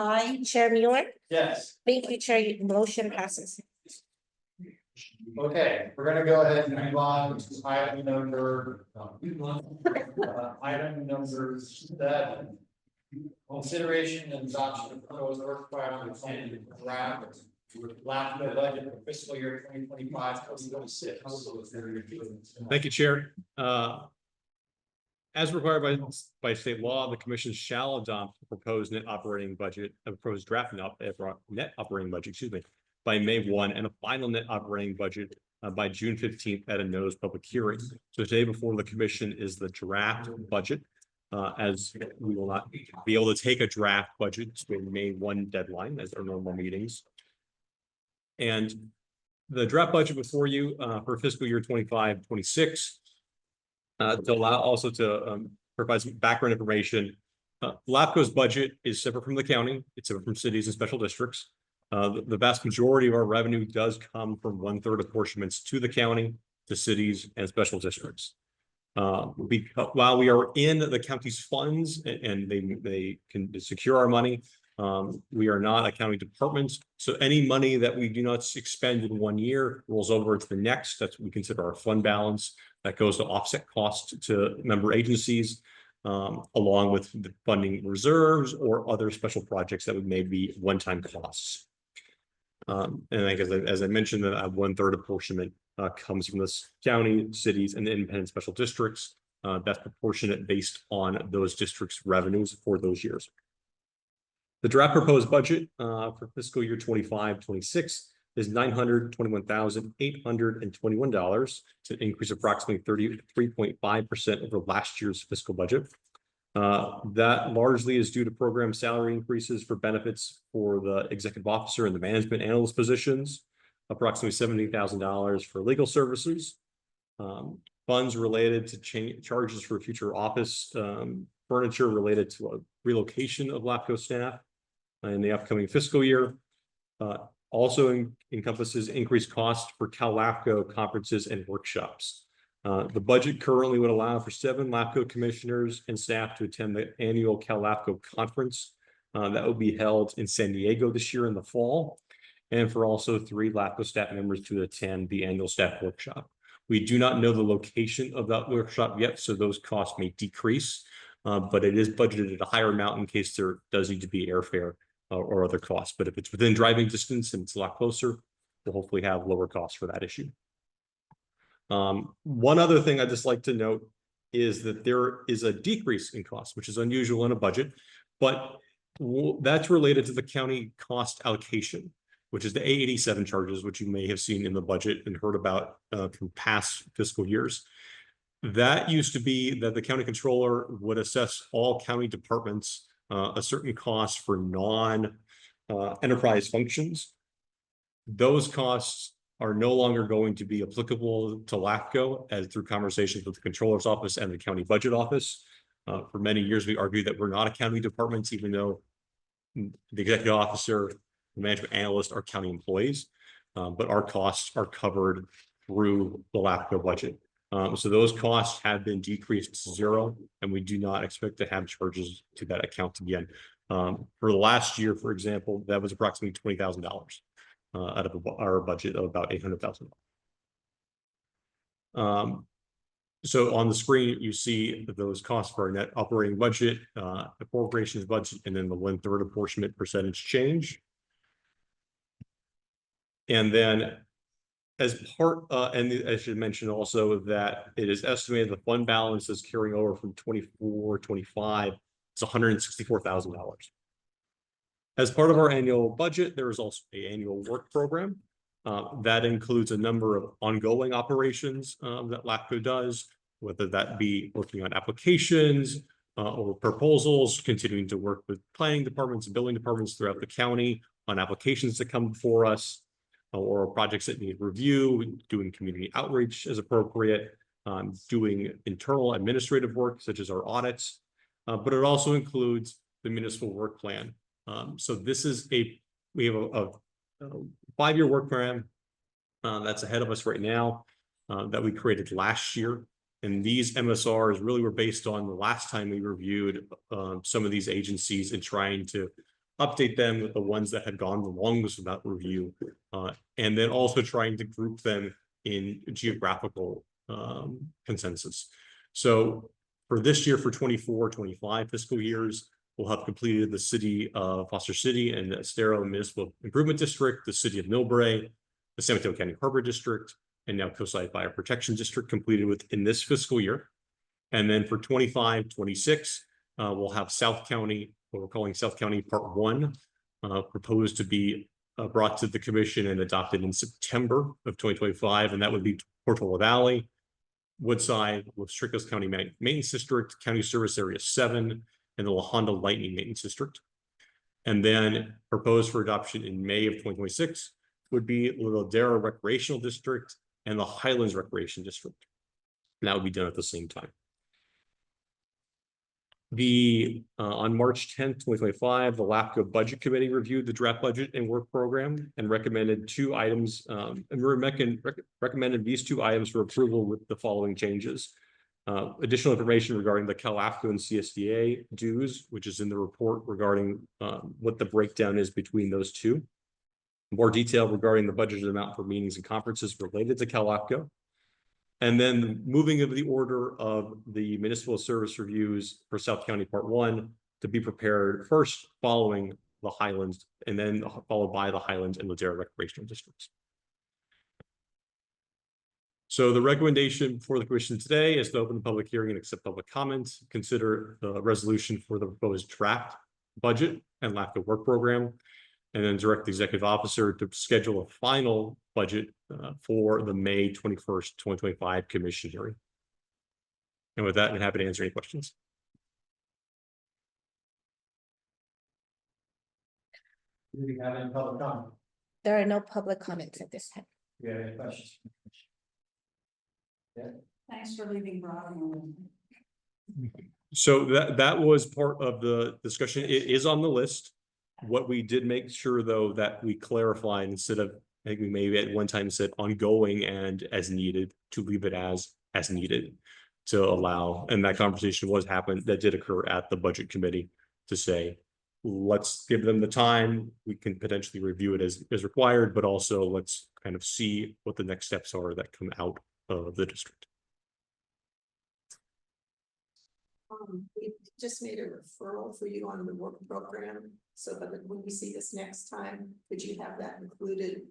Chair Mueller. Yes, Thank you, Chair. Motion passes. okay, we're gonna go ahead and move on to item number. Item number 7. Consideration and adoption of proposed work plan and draft LAFCo budget for fiscal year 2025-2026. Thank you, Chair. As required by state law, the commission shall adopt a proposed net operating budget, a proposed draft net operating budget, excuse me, by May 1 and a final net operating budget by June 15th at a notice public hearing. So today before the commission is the draft budget. As we will not be able to take a draft budget to a May 1 deadline as our normal meetings. And the draft budget before you for fiscal year 25-26. To allow also to provide some background information. LAFCo's budget is separate from the county. It's separate from cities and special districts. The vast majority of our revenue does come from 1/3 apportionments to the county, to cities and special districts. While we are in the county's funds and they can secure our money, we are not a county department. So any money that we do not expend in 1 year rolls over to the next. That's what we consider our fund balance that goes to offset costs to member agencies, along with the funding reserves or other special projects that would maybe one-time costs. And I guess as I mentioned, that 1/3 apportionment comes from this county, cities, and independent special districts. That's proportionate based on those districts' revenues for those years. The draft proposed budget for fiscal year 25-26 is $921,821. It's an increase of approximately 33.5% over last year's fiscal budget. That largely is due to program salary increases for benefits for the executive officer and the management analyst positions, approximately $70,000 for legal services, funds related to charges for future office furniture related to a relocation of LAFCO staff in the upcoming fiscal year. Also encompasses increased costs for Cal LAFCO conferences and workshops. The budget currently would allow for 7 LAFCO commissioners and staff to attend the annual Cal LAFCO conference that will be held in San Diego this year in the fall, and for also 3 LAFCO staff members to attend the annual staff workshop. We do not know the location of that workshop yet, so those costs may decrease, but it is budgeted at a higher amount in case there does need to be airfare or other costs. But if it's within driving distance and it's a lot closer, we'll hopefully have lower costs for that issue. One other thing I'd just like to note is that there is a decrease in cost, which is unusual in a budget, but that's related to the county cost allocation, which is the A87 charges, which you may have seen in the budget and heard about from past fiscal years. That used to be that the county controller would assess all county departments a certain cost for enterprise functions. Those costs are no longer going to be applicable to LAFCo as through conversations with the controller's office and the county budget office. For many years, we argued that we're not accounting departments, even though the executive officer, the management analyst are county employees. But our costs are covered through the LAFCO budget. So those costs have been decreased to zero, and we do not expect to have charges to that account again. For the last year, for example, that was approximately $20,000 out of our budget of about $800,000. So on the screen, you see those costs for our net operating budget, appropriations budget, and then the 1/3 apportionment percentage change. And then as part, and I should mention also that it is estimated the fund balance is carrying over from 24-25. It's $164,000. As part of our annual budget, there is also an annual work program. That includes a number of ongoing operations that LAFCo does, whether that be working on applications or proposals, continuing to work with planning departments and building departments throughout the county on applications that come before us, or projects that need review, doing community outreach as appropriate, doing internal administrative work such as our audits, but it also includes the municipal work plan. So this is we have a 5-year work plan that's ahead of us right now that we created last year. And these MSRs really were based on the last time we reviewed some of these agencies and trying to update them with the ones that had gone the longest without review, and then also trying to group them in geographical consensus. So for this year, for 24-25 fiscal years, we'll have completed the city of Foster City and the Estero Municipal Improvement District, the city of Millbrae, the San Mateo County Harbor District, and now Coastside Fire Protection District completed within this fiscal year. And then for 25-26, we'll have South County, what we're calling South County Part 1, proposed to be brought to the commission and adopted in September of 2025. And that would be Portola Valley, Woodside, Los Chicos County Maintenance District, County Service Area 7, and the La Honda Lightning Maintenance District. And then proposed for adoption in May of 2026 would be Ladera Recreational District and the Highlands Recreation District. And that would be done at the same time. On March 10th, 2025, the LAFCO Budget Committee reviewed the draft budget and work program and recommended 2 items, and recommended these 2 items for approval with the following changes. Additional information regarding the CalAFCO and CSDA dues, which is in the report regarding what the breakdown is between those 2. More detail regarding the budgeted amount for meetings and conferences related to CalAFCO. And then moving of the order of the municipal service reviews for South County Part 1 to be prepared first, following the Highlands, and then followed by the Highlands and Ladera recreational districts. So the recommendation for the commission today is to open the public hearing and accept public comments, consider the resolution for the proposed draft budget and LAFCO work program, and then direct the executive officer to schedule a final budget for the May 21st, 2025 commission hearing. And with that, I'm happy to answer any questions. Do we have any public comment? There are no public comments at this time. Do you have any questions? Thanks for leaving Broadmoor. So that was part of the discussion. It is on the list. What we did make sure, though, that we clarified, instead of, I think we maybe at one time said ongoing and as needed, to leave it as needed to allow, and that conversation that did occur at the budget committee to say, let's give them the time. We can potentially review it as required, but also let's kind of see what the next steps are that come out of the district. We just made a referral for you on the work program, so that when we see this next time, could you have that included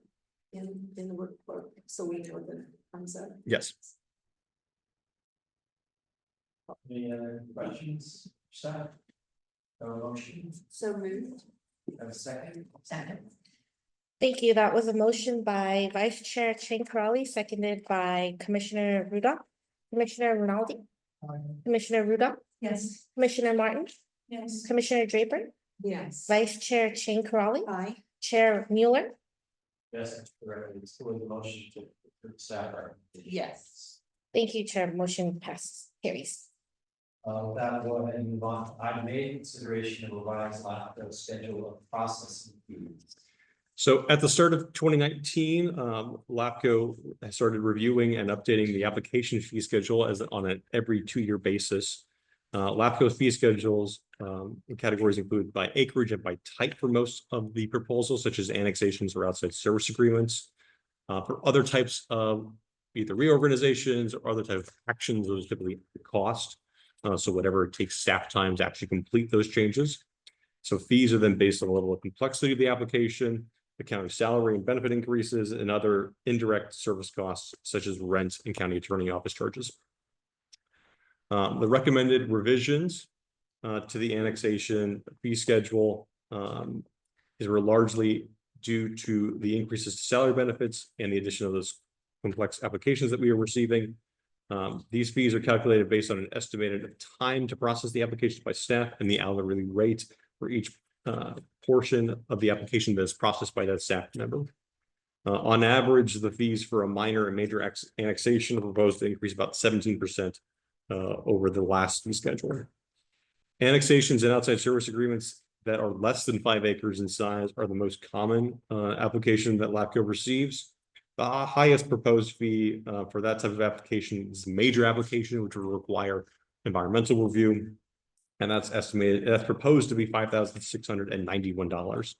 in the work program, so we know that it comes up? Yes. Any other questions? Staff? No motion? So moved. Have a second? Second. Thank you. That was a motion by Vice Chair Chin-Crowley, seconded by Commissioner Rudolph. Commissioner Rinaldi? Commissioner Rudolph? Yes. Commissioner Martin? Yes. Commissioner Draper, Yes. Vice Chair Ching Crawley, Aye. Chair Mueller. Yes, that's correct. It's still the motion to staff. Yes. Thank you, Chair. Motion passes, carries. With that, we'll go ahead and move on to item A, consideration of revised LAFCO schedule of processing fees. So at the start of 2019, LAFCO has started reviewing and updating the application fee schedule as on an every 2-year basis. LAFCO's fee schedules categories include by acreage and by type for most of the proposals, such as annexations or outside service agreements. For other types of either reorganizations or other type of actions, those typically cost. So whatever it takes staff time to actually complete those changes. So fees are then based on the level of complexity of the application, the county salary and benefit increases, and other indirect service costs such as rent and county attorney office charges. The recommended revisions to the annexation fee schedule were largely due to the increases to salary benefits and the addition of those complex applications that we are receiving. These fees are calculated based on an estimated time to process the applications by staff and the hourly rate for each portion of the application that is processed by that staff member. On average, the fees for a minor and major annexation are proposed to increase about 17% over the last fee schedule. Annexations and outside service agreements that are less than 5 acres in size are the most common application that LAFCO receives. The highest proposed fee for that type of application is major application, which will require environmental review. And that's proposed to be $5,691.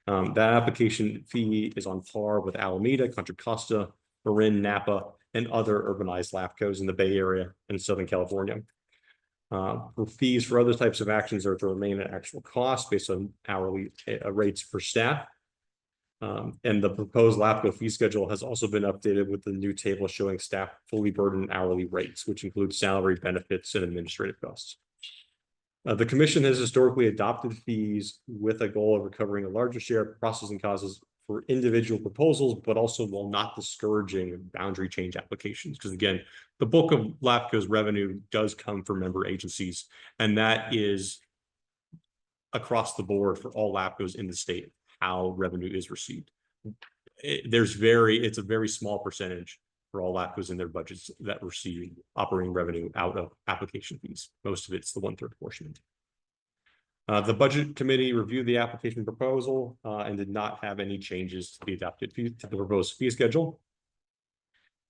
That application fee is on par with Alameda, Contra Costa, Marin, Napa, and other urbanized LAFCOs in the Bay Area and Southern California. For fees for other types of actions are to remain at actual cost based on hourly rates for staff. And the proposed LAFCO fee schedule has also been updated with the new table showing staff fully burdened hourly rates, which include salary, benefits, and administrative costs. The commission has historically adopted fees with a goal of recovering a larger share of processing costs for individual proposals, but also while not discouraging boundary change applications. Because again, the bulk of LAFCO's revenue does come from member agencies, and that is across the board for all LAFCOs in the state, how revenue is received. It's a very small percentage for all LAFCOs in their budgets that receive operating revenue out of application fees. Most of it's the 1/3 portion. The budget committee reviewed the application proposal and did not have any changes to the adopted fee to the proposed fee schedule.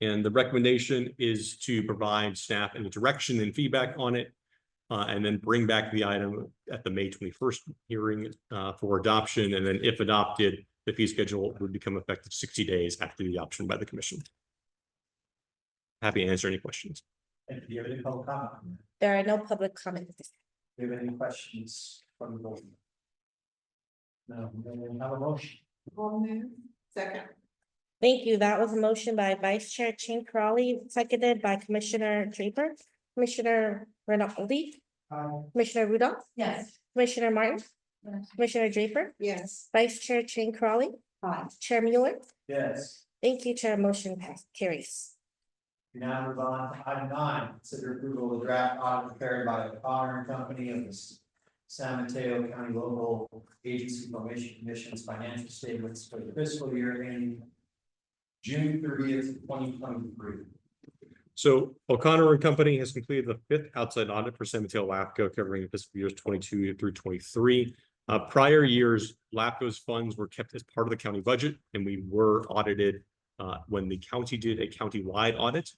And the recommendation is to provide staff any direction and feedback on it, and then bring back the item at the May 21st hearing for adoption. And then if adopted, the fee schedule would become effective 60 days after the adoption by the commission. Happy to answer any questions. Thank you. Do you have any public comment? There are no public comments. Do you have any questions from the board? No, we have a motion. Second. Thank you. That was a motion by Vice Chair Ching Crawley, seconded by Commissioner Draper, Commissioner Rinaldi, Commissioner Rudolph, Yes. Commissioner Martin, Yes. Commissioner Draper, Yes. Vice Chair Ching Crawley, Aye. Chair Mueller. Yes. Thank you, Chair. Motion carries. We now move on to item 9, consider approval of the draft audit prepared by O'Connor and Company of the San Mateo County Local Agency Formation Commission's financial statements for the fiscal year ending June 30th, 2023. So O'Connor and Company has completed the 5th outside audit for San Mateo LAFCO covering fiscal years 22 through 23. Prior years, LAFCO's funds were kept as part of the county budget, and we were audited when the county did a county-wide audit.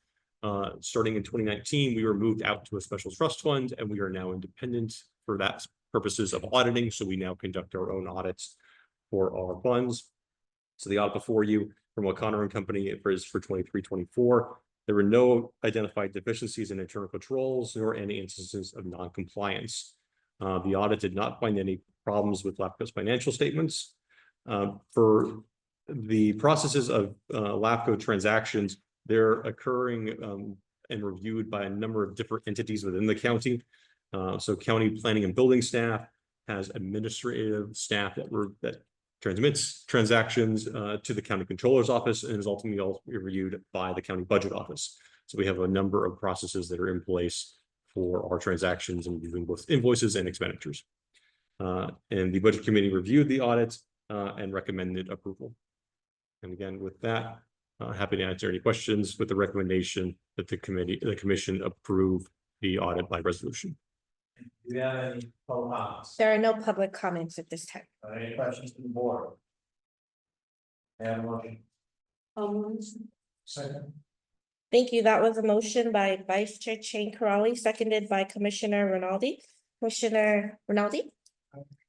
Starting in 2019, we were moved out to a special trust fund, and we are now independent for that purposes of auditing. So we now conduct our own audits for our funds. So the audit before you from O'Connor and Company is for 23-24. There were no identified deficiencies in internal controls nor any instances of non-compliance. The audit did not find any problems with LAFCO's financial statements. For the processes of LAFCO transactions, they're occurring and reviewed by a number of different entities within the county. So county planning and building staff has administrative staff that transmits transactions to the county controller's office and is ultimately also reviewed by the county budget office. So we have a number of processes that are in place for our transactions and reviewing both invoices and expenditures. And the budget committee reviewed the audit and recommended approval. And again, with that, happy to answer any questions with the recommendation that the commission approve the audit by resolution. Do you have any public comments? There are no public comments at this time. Any questions from the board? May I have a motion? Second. Thank you. That was a motion by Vice Chair Chang Karali, seconded by Commissioner Rinaldi. Commissioner Rinaldi?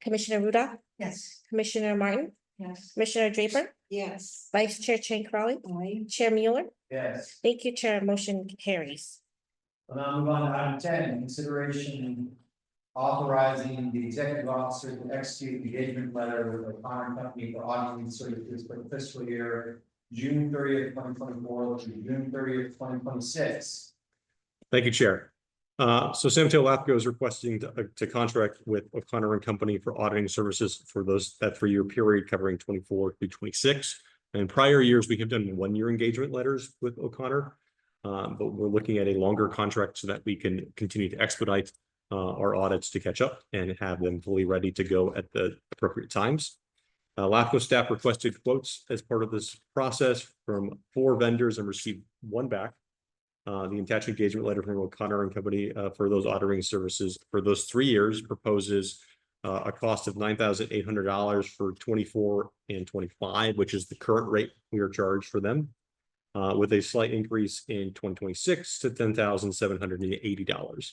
Commissioner Ruda? Yes. Commissioner Martin? Yes. Commissioner Draper? Yes. Vice Chair Chang Karali? Aye. Chair Mueller? Yes. Thank you, Chair. Motion carries. We'll now move on to item 10, consideration authorizing the executive officer to execute engagement letter with O'Connor Company for auditing services for the fiscal year June 30th, 2024 through June 30th, 2026. Thank you, Chair. So San Mateo LAFCo is requesting to contract with O'Connor and Company for auditing services for that 3-year period covering 24 through 26. And in prior years, we have done 1-year engagement letters with O'Connor, but we're looking at a longer contract so that we can continue to expedite our audits to catch up and have them fully ready to go at the appropriate times. LAFCo staff requested quotes as part of this process from 4 vendors and received 1 back. The attached engagement letter from O'Connor and Company for those auditing services for those 3 years proposes a cost of $9,800 for 24 and 25, which is the current rate we are charged for them, with a slight increase in 2026 to $10,780.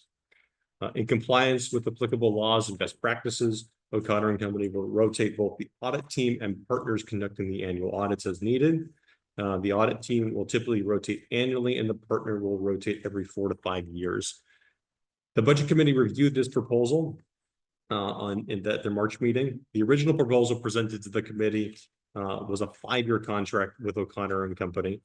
In compliance with applicable laws and best practices, O'Connor and Company will rotate both the audit team and partners conducting the annual audits as needed. The audit team will typically rotate annually and the partner will rotate every 4 to 5 years. The budget committee reviewed this proposal in their March meeting. The original proposal presented to the committee was a 5-year contract with O'Connor and Company.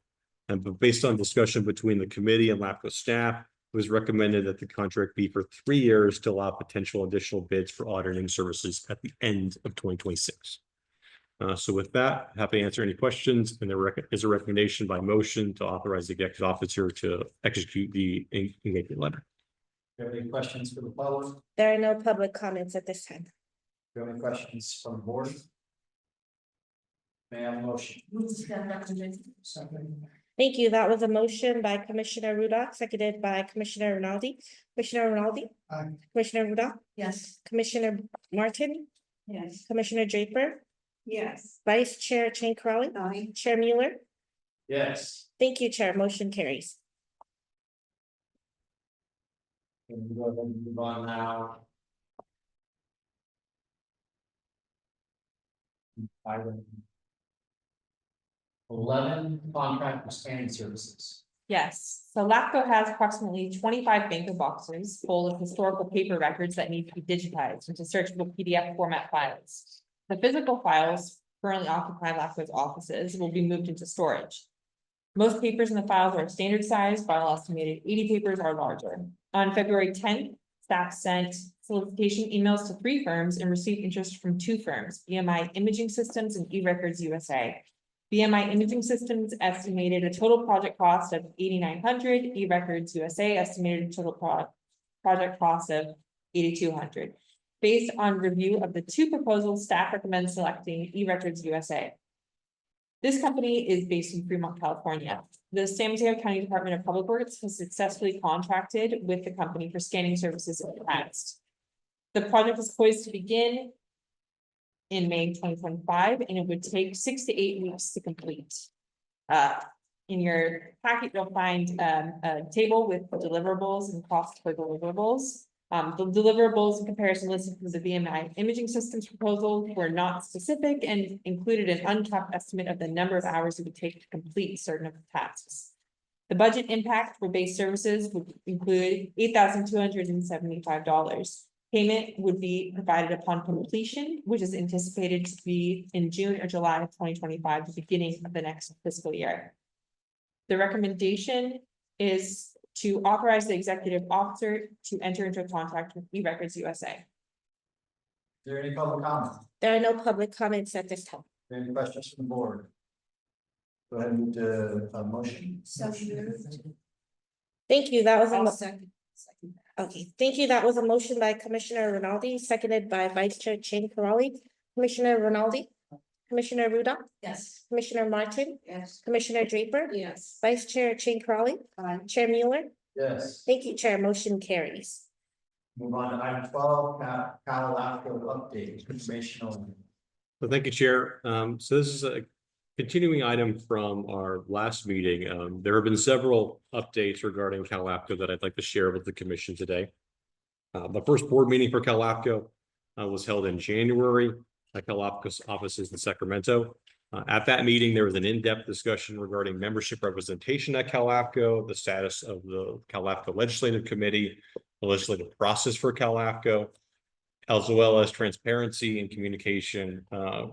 And based on discussion between the committee and LAFCo staff, it was recommended that the contract be for 3 years to allow potential additional bids for auditing services at the end of 2026. So with that, happy to answer any questions. And there is a recommendation by motion to authorize the executive officer to execute the engagement letter. Do you have any questions for the public? There are no public comments at this time. Do you have any questions from the board? May I have a motion? Move to stand recommendation. Second. Thank you. That was a motion by Commissioner Ruda, seconded by Commissioner Rinaldi. Commissioner Rinaldi? Aye. Commissioner Ruda? Yes. Commissioner Martin? Yes. Commissioner Draper? Yes. Vice Chair Chang Karali? Aye. Chair Mueller? Yes. Thank you, Chair. Motion carries. And we'll go ahead and move on now. Item 11, contract for scanning services. Yes, so LAFCo has approximately 25 banker boxes full of historical paper records that need to be digitized into searchable PDF format files. The physical files currently occupy LAFCo's offices will be moved into storage. Most papers in the files are standard size, while estimated 80 papers are larger. On February 10th, staff sent solicitation emails to 3 firms and received interest from 2 firms, BMI Imaging Systems and eRecords USA. BMI Imaging Systems estimated a total project cost of $8,900, eRecords USA estimated a total project cost of $8,200. Based on review of the 2 proposals, staff recommends selecting eRecords USA. This company is based in Fremont, California. The San Mateo County Department of Public Works has successfully contracted with the company for scanning services in the past. The project is poised to begin in May 2025, and it would take 6 to 8 weeks to complete. In your packet, you'll find a table with deliverables and cost for deliverables. The deliverables in comparison listed for the BMI Imaging Systems proposal were not specific and included an uncapped estimate of the number of hours it would take to complete certain of the tasks. The budget impact for base services would include $8,275. Payment would be provided upon completion, which is anticipated to be in June or July of 2025, the beginning of the next fiscal year. The recommendation is to authorize the executive officer to enter into a contract with eRecords USA. Is there any public comment? There are no public comments at this time. Any questions from the board? Go ahead and move to a motion. So moved. Thank you. That was a I'll mo- second that. Okay, thank you. That was a motion by Commissioner Rinaldi, seconded by Vice Chair Chang Caroli. Commissioner Rinaldi, Commissioner Ruda, Yes. Commissioner Martin, Yes. Commissioner Draper, Yes. Vice Chair Chang Caroli, Chair Mueller. Yes. Thank you, Chair. Motion carries. Move on to item 12, LAFCo update, informational. So thank you, Chair. So this is a continuing item from our last meeting. There have been several updates regarding LAFCo that I'd like to share with the commission today. The first board meeting for LAFCo was held in January at LAFCO's offices in Sacramento. At that meeting, there was an in-depth discussion regarding membership representation at LAFCo, the status of the LAFCO Legislative Committee, the legislative process for LAFCO, as well as transparency and communication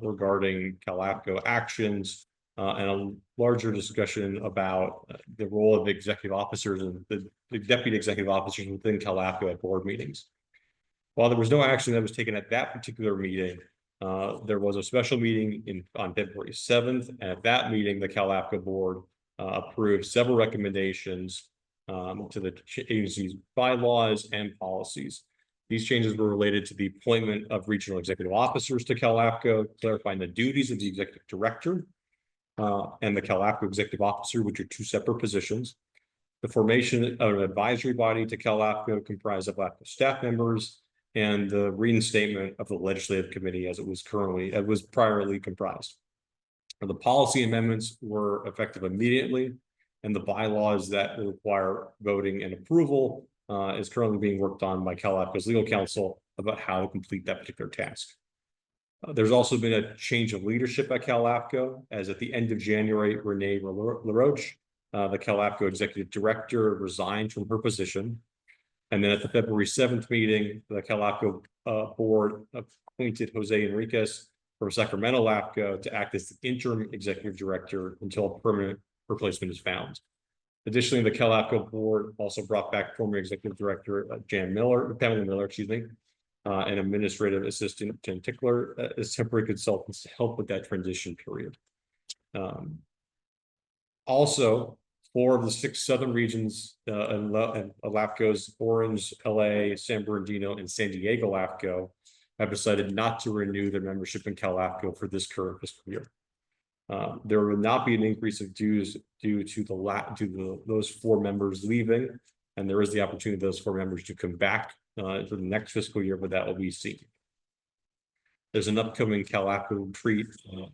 regarding LAFCO actions, and a larger discussion about the role of executive officers and the deputy executive officers within LAFCO at board meetings. While there was no action that was taken at that particular meeting, there was a special meeting on February 7th, and at that meeting, the LAFCO board approved several recommendations to the agency's bylaws and policies. These changes were related to the appointment of regional executive officers to LAFCO, clarifying the duties of the executive director and the LAFCO executive officer, which are two separate positions. The formation of an advisory body to LAFCO comprised of LAFCO staff members, and the reinstatement of the legislative committee as it was priorly comprised. The policy amendments were effective immediately, and the bylaws that require voting and approval is currently being worked on by LAFCO's legal counsel about how to complete that particular task. There's also been a change of leadership at LAFCO, as at the end of January, Renee LaRoche, the LAFCO executive director, resigned from her position. And then at the February 7th meeting, the LAFCO board appointed Jose Enriquez from Sacramento LAFCO to act as the interim executive director until a permanent replacement is found. Additionally, the LAFCO board also brought back former executive director Pamela Miller, and administrative assistant Jen Tickler as temporary consultants to help with that transition period. Also, 4 of the 6 southern regions and LAFCO's Orange, LA, San Bernardino, and San Diego LAFCO have decided not to renew their membership in LAFCO for this current fiscal year. There will not be an increase of dues due to those 4 members leaving, and there is the opportunity of those 4 members to come back for the next fiscal year, but that will be seen. There's an upcoming LAFCO retreat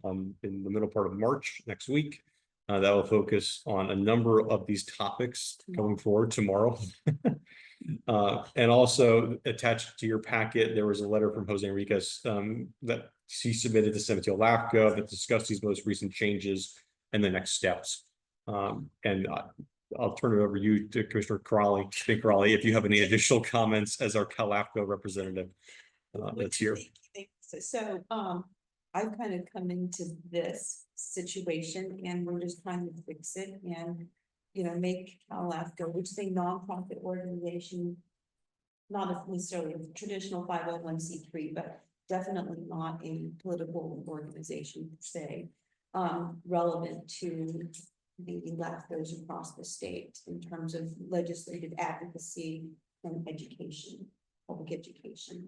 in the middle part of March next week. That will focus on a number of these topics going forward tomorrow. And also attached to your packet, there was a letter from Jose Enriquez that she submitted to San Mateo LAFCO that discussed these most recent changes and the next steps. And I'll turn it over to you, to Commissioner Caroli, if you have any additional comments as our LAFCO representative that's here. So, I've kind of come into this situation and we're just trying to fix it and, make LAFCO, which is a nonprofit organization, not necessarily a traditional 501c3, but definitely not a political organization per se, relevant to the LAFCOs across the state in terms of legislative advocacy and education, public education.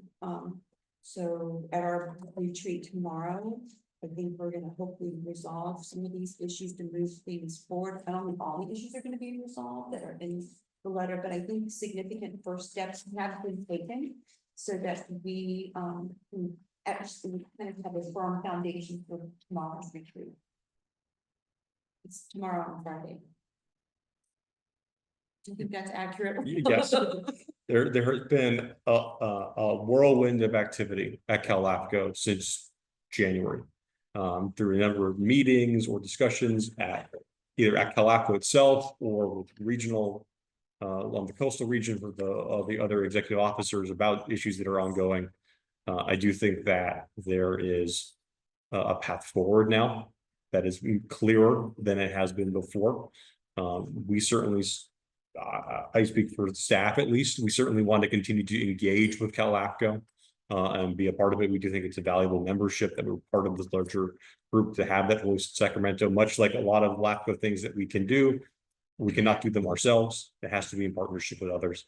So at our retreat tomorrow, I think we're going to hopefully resolve some of these issues to move things forward. I don't think all the issues are going to be resolved that are in the letter, but I think significant first steps have been taken so that we can actually kind of have a firm foundation for tomorrow's retreat. It's tomorrow on Friday. Do you think that's accurate? Yes. There has been a whirlwind of activity at LAFCO since January, through a number of meetings or discussions either at LAFCO itself or with regional on the coastal region for the other executive officers about issues that are ongoing. I do think that there is a path forward now that is clearer than it has been before. We certainly, I speak for staff at least, we certainly want to continue to engage with LAFCO and be a part of it. We do think it's a valuable membership that we're part of this larger group to have that voice in Sacramento, much like a lot of LAFCO things that we can do. We cannot do them ourselves. It has to be in partnership with others.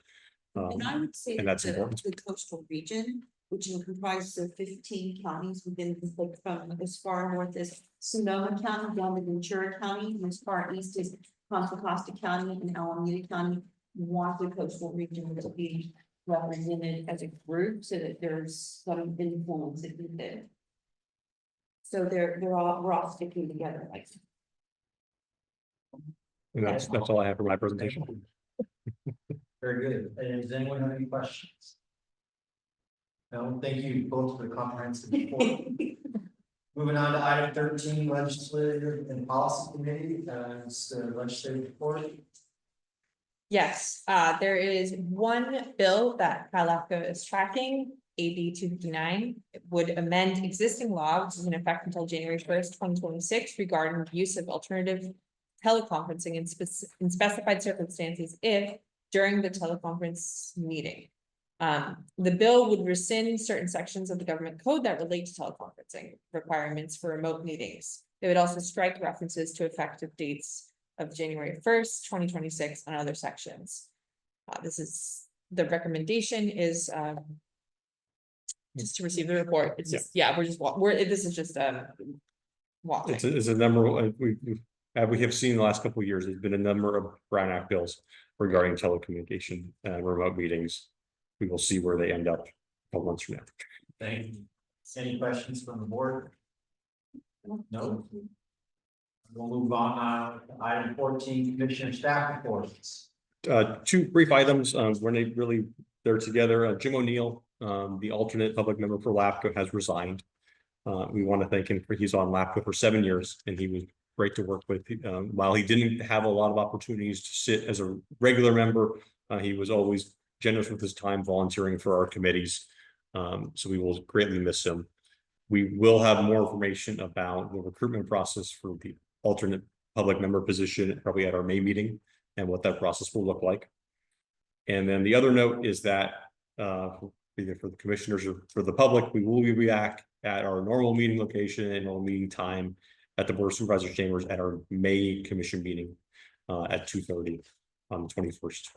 And I would say and that that's important. the coastal region, which comprises of 15 counties within, like, from as far north as Sonoma County down to Ventura County, and as far east as Contra Costa County and Alameda County, want the coastal region to be represented as a group so that there's some influence in there. So we're all sticking together like. And that's all I have for my presentation. Very good. And does anyone have any questions? No, thank you both for the comprehensive report. Moving on to item 13, legislative and policy committee, it's the legislative report. Yes, there is one bill that LAFCo is tracking, AB 259. It would amend existing law, which is in effect until January 1st, 2026, regarding the use of alternative teleconferencing in specified circumstances if during the teleconference meeting. The bill would rescind certain sections of the government code that relate to teleconferencing requirements for remote meetings. It would also strike references to effective dates of January 1st, 2026 on other sections. This is, the recommendation is just to receive the report. It's just, yeah, this is just walking. It's a number, we have seen the last couple of years, there's been a number of Brown Act bills regarding telecommunication and remote meetings. We will see where they end up a couple months from now. Thank you. Any questions from the board? No. We'll move on to item 14, commissioner staff reports. Two brief items, when they really, they're together. Jim O'Neill, the alternate public member for LAFCo, has resigned. We want to thank him for, he's on LAFCo for 7 years, and he was great to work with. While he didn't have a lot of opportunities to sit as a regular member, he was always generous with his time volunteering for our committees. So we will greatly miss him. We will have more information about the recruitment process for the alternate public member position probably at our May meeting and what that process will look like. And then the other note is that either for the commissioners or for the public, we will be back at our normal meeting location and normal meeting time at the Board of Supervisors chambers at our May commission meeting at 2:30 on the 21st.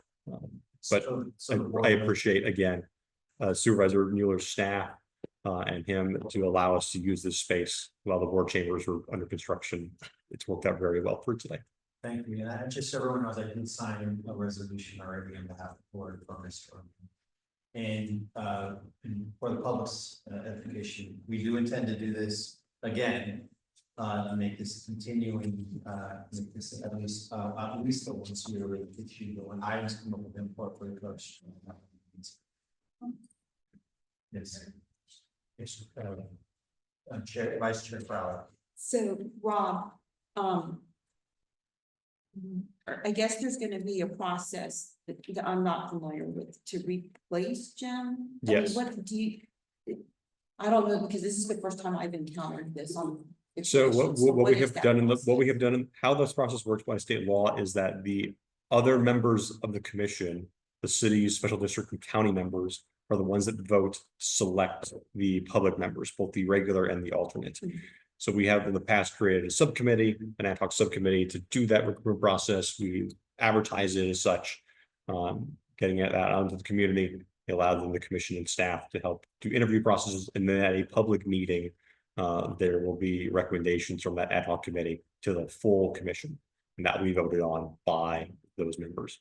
But I appreciate again Supervisor Mueller's staff and him to allow us to use this space while the board chambers were under construction. It's worked out very well for today. Thank you. And just so everyone knows, I did sign a resolution already on behalf of the board from this room. And for the public's edification, we do intend to do this again. To make this continuing, make this at least the once yearly issue, but when items come up with input for the coach. Yes. Yes, Chair, Vice Chair Fowler. So, Rob, I guess there's gonna be a process that I'm not familiar with to replace Jim. I mean, Yes. what do you? I don't know, because this is the first time I've encountered this on. So what we is have that done in the, process? what we have done, how this process works by state law is that the other members of the commission, the city's special district and county members, are the ones that vote, select the public members, both the regular and the alternate. So we have in the past created a subcommittee, an ad hoc subcommittee to do that recruitment process. We advertise it as such, getting it out onto the community. It allowed them, the commission and staff, to help do interview processes, and then at a public meeting, there will be recommendations from that ad hoc committee to the full commission, and that will be voted on by those members.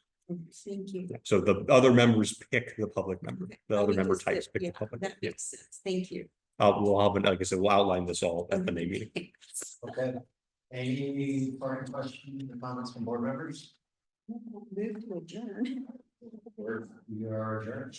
Thank you. So the other members pick the public member, the other member types pick the public. That makes sense. Thank you. We'll have, like I said, we'll outline this all at the May meeting. Okay. Any current questions or comments from board members? Move to adjourn. We are adjourned.